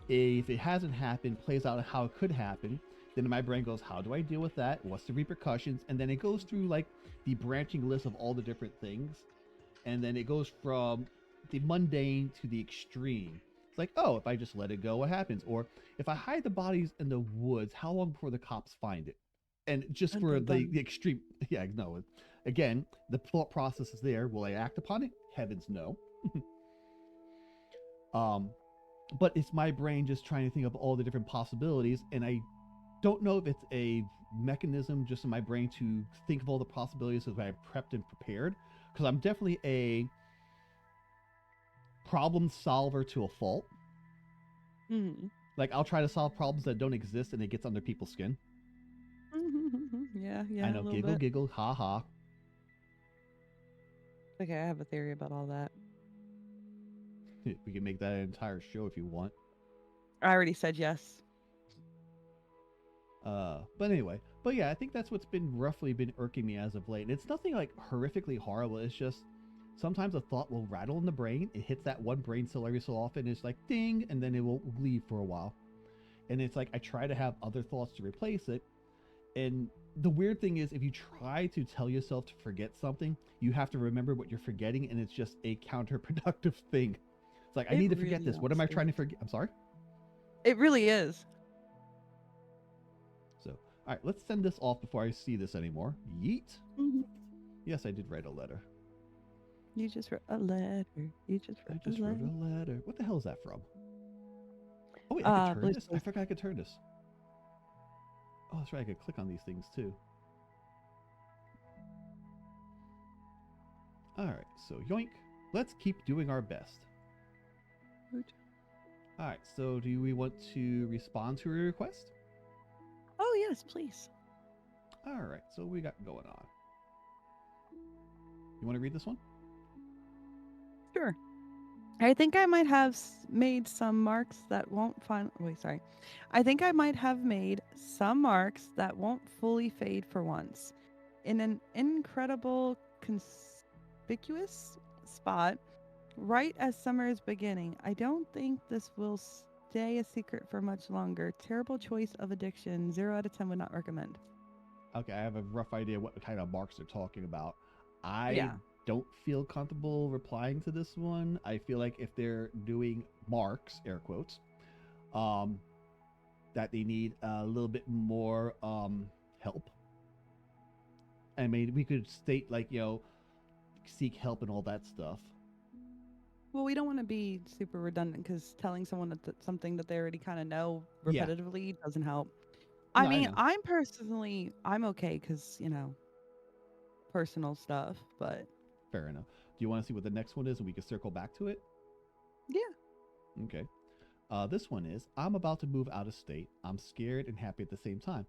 Speaker 1: if it hasn't happened, plays out how it could happen. Then my brain goes, how do I deal with that? What's the repercussions? And then it goes through like the branching list of all the different things. And then it goes from the mundane to the extreme. It's like, oh, if I just let it go, what happens? Or if I hide the bodies in the woods, how long before the cops find it? And just
Speaker 2: Dun,
Speaker 1: for
Speaker 2: dun,
Speaker 1: the
Speaker 2: dun.
Speaker 1: extreme, yeah, no. Again, the thought process is there. Will I act upon it? Heavens, no. um, but it's my brain just trying to think of all the different possibilities, and I don't know if it's a mechanism just in my brain to think of all the possibilities as I've prepped and prepared. Because I'm definitely a problem solver to a fault.
Speaker 2: Mm-hmm.
Speaker 1: Like I'll try to solve problems that don't exist, and it gets under people's skin.
Speaker 2: Yeah,
Speaker 1: I
Speaker 2: yeah, a
Speaker 1: know,
Speaker 2: little
Speaker 1: giggle,
Speaker 2: bit.
Speaker 1: giggle, ha ha.
Speaker 2: Okay, I have a theory about all that.
Speaker 1: We can make that an entire show if you want.
Speaker 2: I already said yes.
Speaker 1: But anyway, but yeah, I think that's what's been roughly been irking me as of late. And it's nothing like horrifically horrible. It's just sometimes a thought will rattle in the brain. It hits that one brain cell every so often. It's like ding, and then it will leave for a while. And it's like I try to have other thoughts to replace it. And the weird thing is, if you try to tell yourself to forget something, you have to remember what you're forgetting, and it's just a counterproductive thing. It's like I
Speaker 2: It
Speaker 1: need to forget
Speaker 2: really
Speaker 1: this. What am I
Speaker 2: honestly
Speaker 1: trying to
Speaker 2: is.
Speaker 1: forget? I'm sorry.
Speaker 2: It really is.
Speaker 1: So, all right, let's send this off before I see this anymore. Yeet.
Speaker 2: Mhm.
Speaker 1: Yes, I did write a letter.
Speaker 2: You just wrote a letter. You just
Speaker 1: I
Speaker 2: wrote a
Speaker 1: just wrote
Speaker 2: letter.
Speaker 1: a letter. What the hell is that from? Oh, wait, I could turn
Speaker 2: Blue's
Speaker 1: this? I
Speaker 2: Clues.
Speaker 1: forgot I could turn this. Oh, that's right. I could click on these things too. All right, so yoink. Let's keep doing our best. All right, so do we want to respond to a request?
Speaker 2: Oh yes, please.
Speaker 1: All right, so what we got going on? You want to read this one?
Speaker 2: Sure. I think I might have made some marks that won't find. Wait, sorry. I think I might have made some marks that won't fully fade for once. In an incredible, conspicuous spot, right as summer is beginning. I don't think this will stay a secret for much longer. Terrible choice of addiction. 0 out of 10 would not recommend.
Speaker 1: Okay, I have a rough idea what kind of marks they're talking about. I
Speaker 2: Yeah.
Speaker 1: don't feel comfortable replying to this one. I feel like if they're doing marks, air quotes, um, that they need a little bit more help. I mean, we could state like seek help and all that stuff.
Speaker 2: Well, we don't want to be super redundant because telling someone something that they already kind of know
Speaker 1: Yeah,
Speaker 2: repetitively doesn't help. I
Speaker 1: no, I
Speaker 2: mean,
Speaker 1: know.
Speaker 2: I'm okay because, personal stuff, but
Speaker 1: Fair enough. Do you want to see what the next one is, and we can circle back to it?
Speaker 2: yeah.
Speaker 1: Okay. This one is I'm about to move out of state. I'm scared and happy at the same time.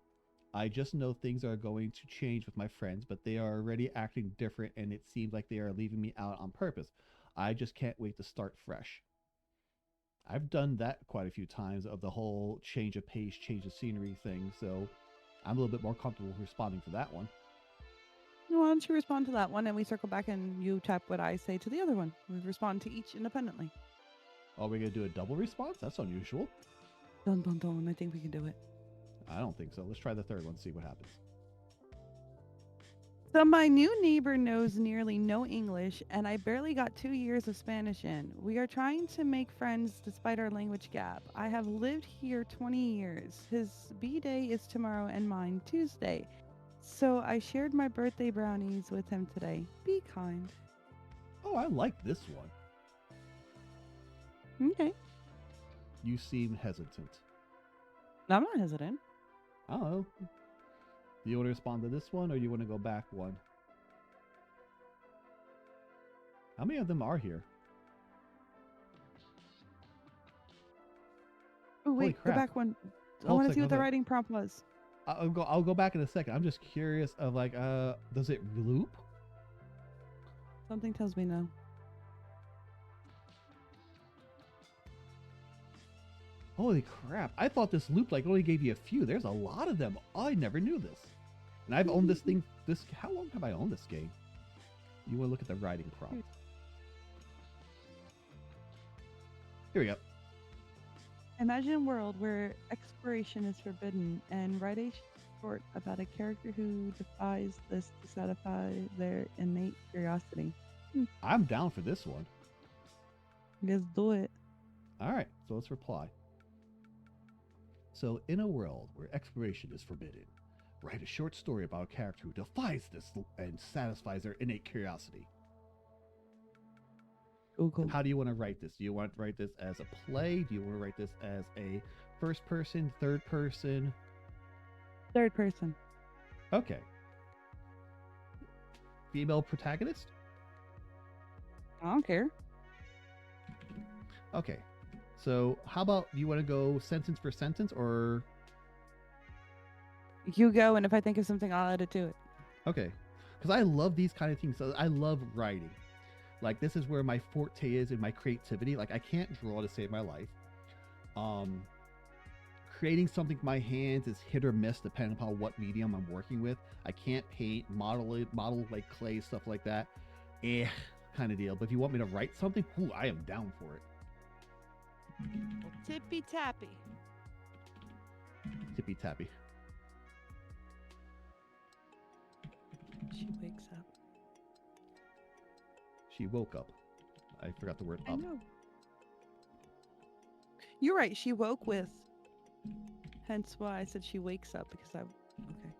Speaker 1: I just know things are going to change with my friends, but they are already acting different, and it seems like they are leaving me out on purpose. I just can't wait to start fresh. I've done that quite a few times of the whole change of pace, change of scenery thing, so I'm a little bit more comfortable responding to that one.
Speaker 2: Why don't you respond to that one and we circle back and you tap what I say to the other one? We respond to each independently.
Speaker 1: Are we going to do a double response? That's unusual.
Speaker 2: Dun dun dun. I think we can do it.
Speaker 1: I don't think so. Let's try the third one, see what happens.
Speaker 2: So my new neighbor knows nearly no English, and I barely got 2 years of Spanish in. We are trying to make friends despite our language gap. I have lived here 20 years. His B day is tomorrow and mine Tuesday. So I shared my birthday brownies with him today. Be kind.
Speaker 1: Oh, I like this one.
Speaker 2: Okay.
Speaker 1: You seem hesitant.
Speaker 2: I'm not hesitant.
Speaker 1: I don't know. Do you want to respond to this one or you want to go back one? How many of them are here?
Speaker 2: Oh,
Speaker 1: Holy
Speaker 2: wait, go
Speaker 1: crap.
Speaker 2: back one. I
Speaker 1: Hold
Speaker 2: want
Speaker 1: a
Speaker 2: to see
Speaker 1: second,
Speaker 2: what the
Speaker 1: hold on.
Speaker 2: writing prompt was.
Speaker 1: I'll go back in a second. I'm just curious of like, does it loop?
Speaker 2: Something tells me no.
Speaker 1: Holy crap. I thought this loop like only gave you a few. There's a lot of them. I never knew this. And I've owned this thing how long have I owned this game? You want to look at the writing prompt. Here we go.
Speaker 2: Imagine a world where exploration is forbidden and write a short about a character who defies this to satisfy their innate curiosity.
Speaker 1: I'm down for this one.
Speaker 2: Let's do it.
Speaker 1: All right, so let's reply. So, in a world where exploration is forbidden, write a short story about a character who defies this and satisfies their innate curiosity.
Speaker 2: Google.
Speaker 1: How do you want to write this? Do you want to write this as a play? Do you want to write this as a first person, third person?
Speaker 2: Third person.
Speaker 1: Okay. Female protagonist?
Speaker 2: I don't care.
Speaker 1: Okay. So, how about you want to go sentence for sentence or.
Speaker 2: You go, and if I think of something, I'll add it to it.
Speaker 1: Okay. Because I love these kind of things. So I love writing. Like, this is where my forte is in my creativity. Like, I can't draw to save my life. Creating something with my hands is hit or miss depending upon what medium I'm working with. I can't paint, model like clay, stuff like that. Kind of deal. But if you want me to write something, I am down for it.
Speaker 2: Tippy tappy.
Speaker 1: Tippy tappy.
Speaker 2: She wakes up.
Speaker 1: She woke up. I forgot the word
Speaker 2: I
Speaker 1: up.
Speaker 2: know. You're right. She woke with. Hence why I said she wakes up because I. Okay.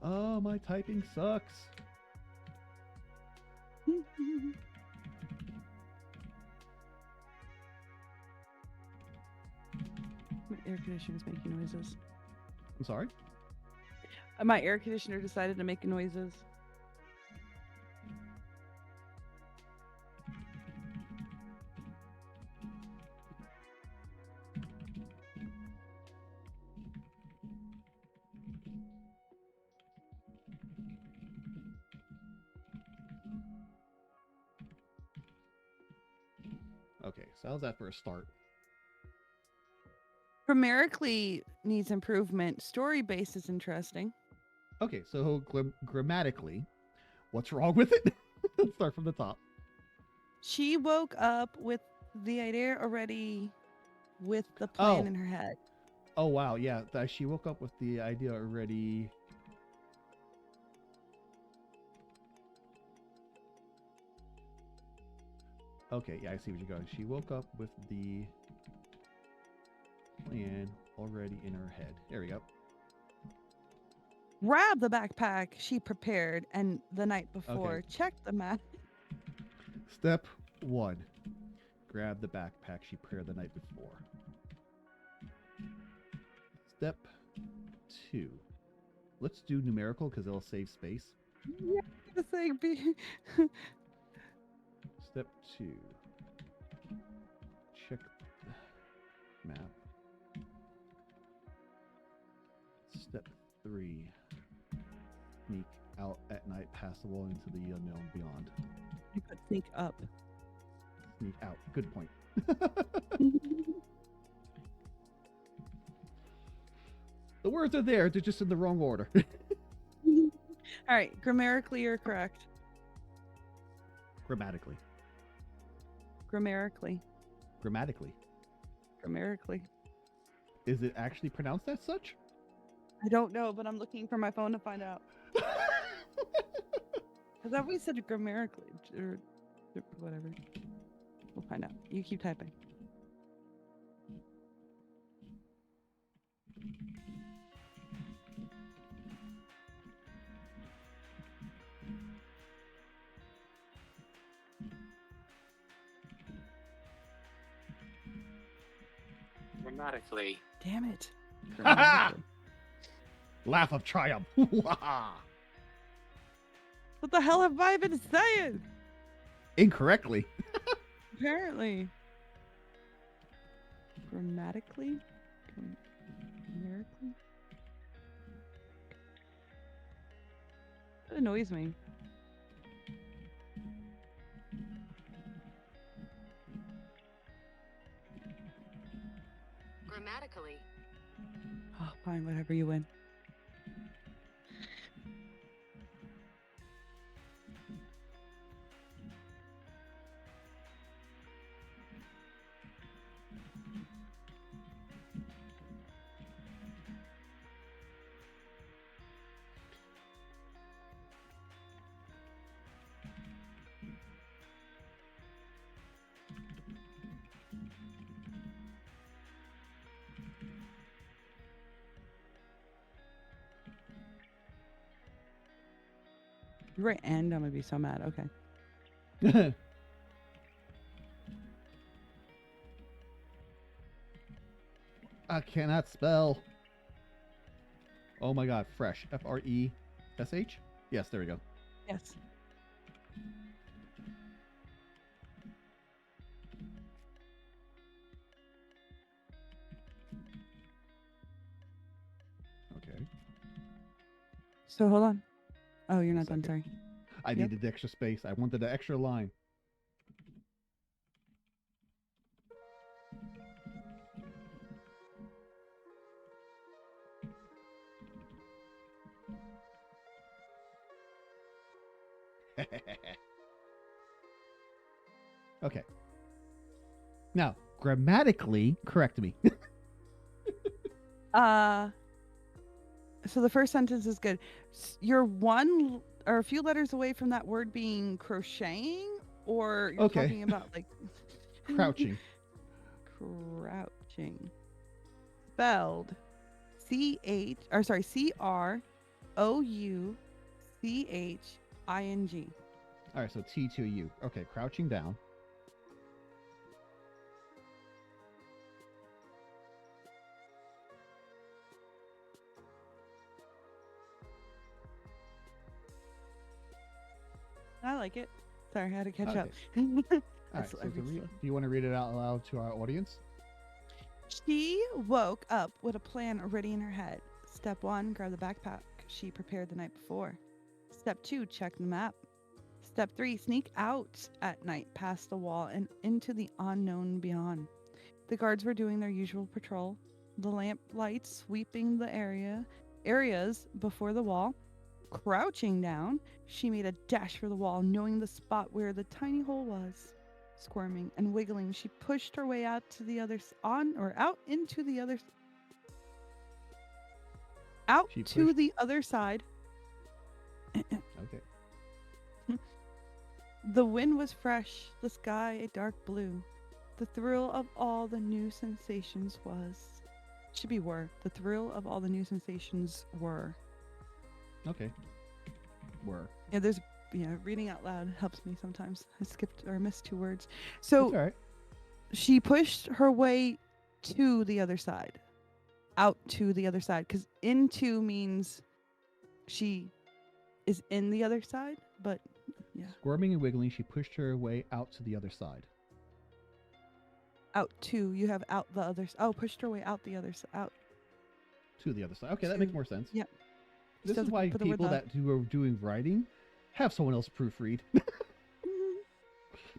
Speaker 1: Oh, my typing sucks.
Speaker 2: My air conditioner is making noises.
Speaker 1: I'm sorry?
Speaker 2: My air conditioner decided to make noises.
Speaker 1: Okay, so how's that for a start?
Speaker 2: Grammatically needs improvement. Story base is interesting.
Speaker 1: Okay, so grammatically, what's wrong with it? Let's start from the top.
Speaker 2: She woke up with the idea already with the plan in her head.
Speaker 1: Oh, wow. Yeah, she woke up with the idea already. Okay, yeah, I see what you're going. She woke up with the plan already in her head. There we go.
Speaker 2: Grab the backpack she prepared and the night before.
Speaker 1: Okay.
Speaker 2: Check the map.
Speaker 1: Step 1. Grab the backpack she prepared the night before. Step 2. Let's do numerical because it'll save space.
Speaker 2: Yeah, the thing be.
Speaker 1: Step 2. Check the map. Step 3. Sneak out at night past the wall into the unknown beyond.
Speaker 2: I could sneak up.
Speaker 1: Sneak out. Good point. The words are there, they're just in the wrong order.
Speaker 2: All right, grammatically you're correct.
Speaker 1: Grammatically.
Speaker 2: Grammatically.
Speaker 1: Grammatically.
Speaker 2: Grammatically.
Speaker 1: Is it actually pronounced as such?
Speaker 2: I don't know, but I'm looking for my phone to find out. I thought we said grammatically or whatever. We'll find out. You keep typing.
Speaker 3: Grammatically.
Speaker 2: Damn it.
Speaker 1: Ha ha!
Speaker 2: Grammatically.
Speaker 1: Laugh of triumph.
Speaker 2: What the hell have I been saying?
Speaker 1: Incorrectly.
Speaker 2: Apparently. Grammatically? Grammatically? That annoys me.
Speaker 4: Grammatically.
Speaker 2: Oh, fine, whatever, you win. You're right, and I'm gonna be so mad. Okay.
Speaker 1: I cannot spell. Oh my god, fresh. Fresh? Yes, there we go.
Speaker 2: Yes.
Speaker 1: Okay.
Speaker 2: So hold on. Oh, you're not done.
Speaker 1: Second.
Speaker 2: Sorry.
Speaker 1: I
Speaker 2: Yep.
Speaker 1: needed the extra space. I wanted the extra line. Okay. Now, grammatically, correct me.
Speaker 2: So the first sentence is good. You're one or a few letters away from that word being crocheting, or you're
Speaker 1: Okay.
Speaker 2: talking about like
Speaker 1: Crouching.
Speaker 2: Crouching. Spelled CROUCHING.
Speaker 1: All right, so T2U. Okay, crouching down.
Speaker 2: I like it. Sorry, I had to catch
Speaker 1: Okay.
Speaker 2: up.
Speaker 1: All right,
Speaker 2: That's
Speaker 1: so
Speaker 2: every
Speaker 1: do
Speaker 2: slow.
Speaker 1: you want to read it out loud to our audience?
Speaker 2: She woke up with a plan already in her head. Step 1, grab the backpack she prepared the night before. Step 2, check the map. Step 3, sneak out at night past the wall and into the unknown beyond. The guards were doing their usual patrol, the lamp lights sweeping the areas before the wall. Crouching down, she made a dash for the wall, knowing the spot where the tiny hole was. Squirming and wiggling, she pushed her way out to the other out into the other out
Speaker 1: She
Speaker 2: to
Speaker 1: pushed-
Speaker 2: the other side.
Speaker 1: Okay.
Speaker 2: The wind was fresh, the sky a dark blue. The thrill of all the new sensations should be were. The thrill of all the new sensations were.
Speaker 1: Okay. Were.
Speaker 2: Yeah, reading out loud helps me sometimes. I skipped or missed 2 words.
Speaker 1: It's
Speaker 2: So
Speaker 1: all right.
Speaker 2: she pushed her way to the other side. Out to the other side. Because into means she is in the other side, but yeah,
Speaker 1: Squirming and wiggling, she pushed her way out to the other side.
Speaker 2: out two. You have out the other. Oh, pushed her way out the other side. Out
Speaker 1: To the other side. Okay, that makes
Speaker 2: two.
Speaker 1: more sense.
Speaker 2: Yep.
Speaker 1: This
Speaker 2: So
Speaker 1: is why
Speaker 2: put the word
Speaker 1: people
Speaker 2: the.
Speaker 1: that are doing writing have someone else proofread.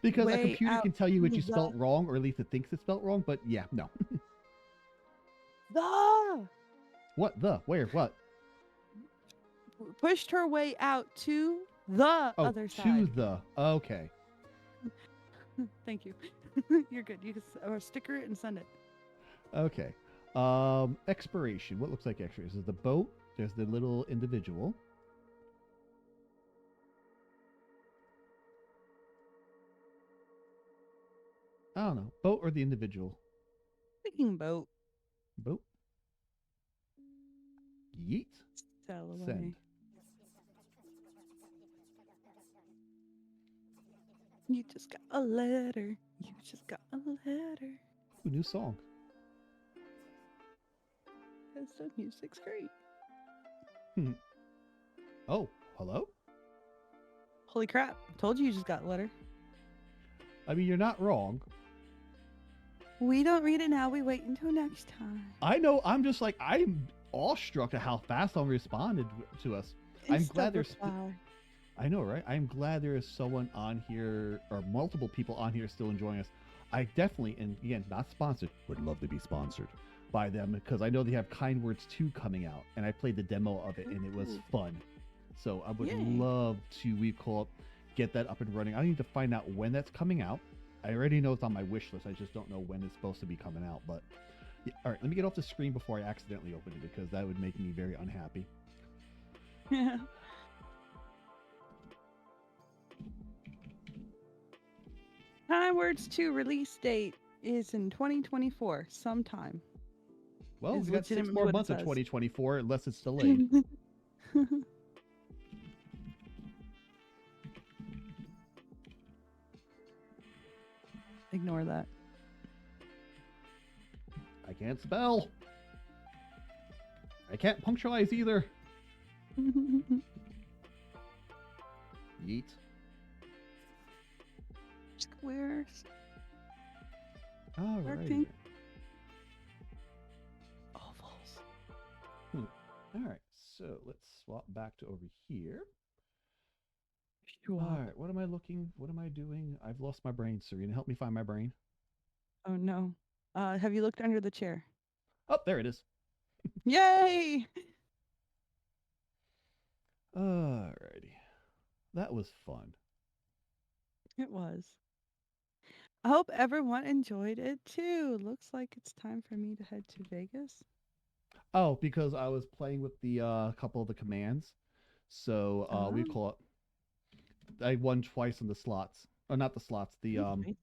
Speaker 1: Because a
Speaker 2: Way
Speaker 1: computer
Speaker 2: out
Speaker 1: can tell you what you
Speaker 2: the
Speaker 1: spelt wrong, or at least it thinks it spelt wrong, but yeah, no.
Speaker 2: the
Speaker 1: What the? Where? What?
Speaker 2: pushed her way out to the
Speaker 1: Oh,
Speaker 2: other
Speaker 1: to
Speaker 2: side.
Speaker 1: the. Okay.
Speaker 2: Thank you. You're good. You can or sticker it and send it.
Speaker 1: Okay. Expiration. What looks like expiration? There's the boat. There's the little individual. I don't know. Boat or the individual?
Speaker 2: Thinking boat.
Speaker 1: Boat. Yeet.
Speaker 2: Sail away.
Speaker 1: Send.
Speaker 2: You just got a letter. You just got a letter.
Speaker 1: Ooh, new song.
Speaker 2: Because the music's great.
Speaker 1: Oh, hello?
Speaker 2: Holy crap. Told you just got a letter.
Speaker 1: I mean, you're not wrong.
Speaker 2: We don't read it now. We wait until next time.
Speaker 1: I know. I'm just like, I'm awestruck at how fast someone responded to us. I'm glad there's. I know, right? I'm glad there is someone on here, or multiple people on here still enjoying us. I definitely, and again, not sponsored, would love to be sponsored by them because I know they have Kind Words 2 coming out, and I played the demo of it, and it was
Speaker 2: Ooh.
Speaker 1: fun. So I would
Speaker 2: Yay.
Speaker 1: love to, we call it, get that up and running. I need to find out when that's coming out. I already know it's on my wish list. I just don't know when it's supposed to be coming out. But yeah, all right, let me get off the screen before I accidentally open it because that would make me very unhappy.
Speaker 2: Yeah. Time Words 2 release date is in 2024 sometime.
Speaker 1: Well,
Speaker 2: Is
Speaker 1: we got 6
Speaker 2: legitimately
Speaker 1: more
Speaker 2: what it
Speaker 1: months of
Speaker 2: says.
Speaker 1: 2024 unless it's delayed.
Speaker 2: Ignore that.
Speaker 1: I can't spell. I can't punctualize either. Yeet.
Speaker 2: Squares.
Speaker 1: All right.
Speaker 2: Rectangle. Ovals.
Speaker 1: All right. So let's swap back to over here.
Speaker 2: Sure.
Speaker 1: All right. What am I looking? What am I doing? I've lost my brain. Serena, help me find my brain.
Speaker 2: Oh no. Have you looked under the chair?
Speaker 1: Oh, there it is.
Speaker 2: Yay!
Speaker 1: All righty. That was fun.
Speaker 2: It was. I hope everyone enjoyed it too. Looks like it's time for me to head to Vegas.
Speaker 1: Oh, because I was playing with the couple of the commands. So we
Speaker 2: Oh.
Speaker 1: call it. I won twice on the slots. Oh, not the slots. The
Speaker 2: Fancy.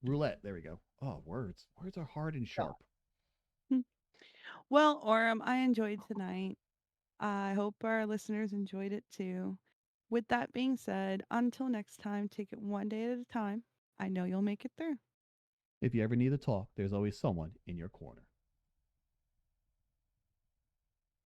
Speaker 1: roulette. There we go. Oh, words. Words are hard and sharp.
Speaker 2: Well, Orem, I enjoyed tonight. I hope our listeners enjoyed it too. With that being said, until next time, take it one day at a time. I know you'll make it through.
Speaker 1: If you ever need to talk, there's always someone in your corner.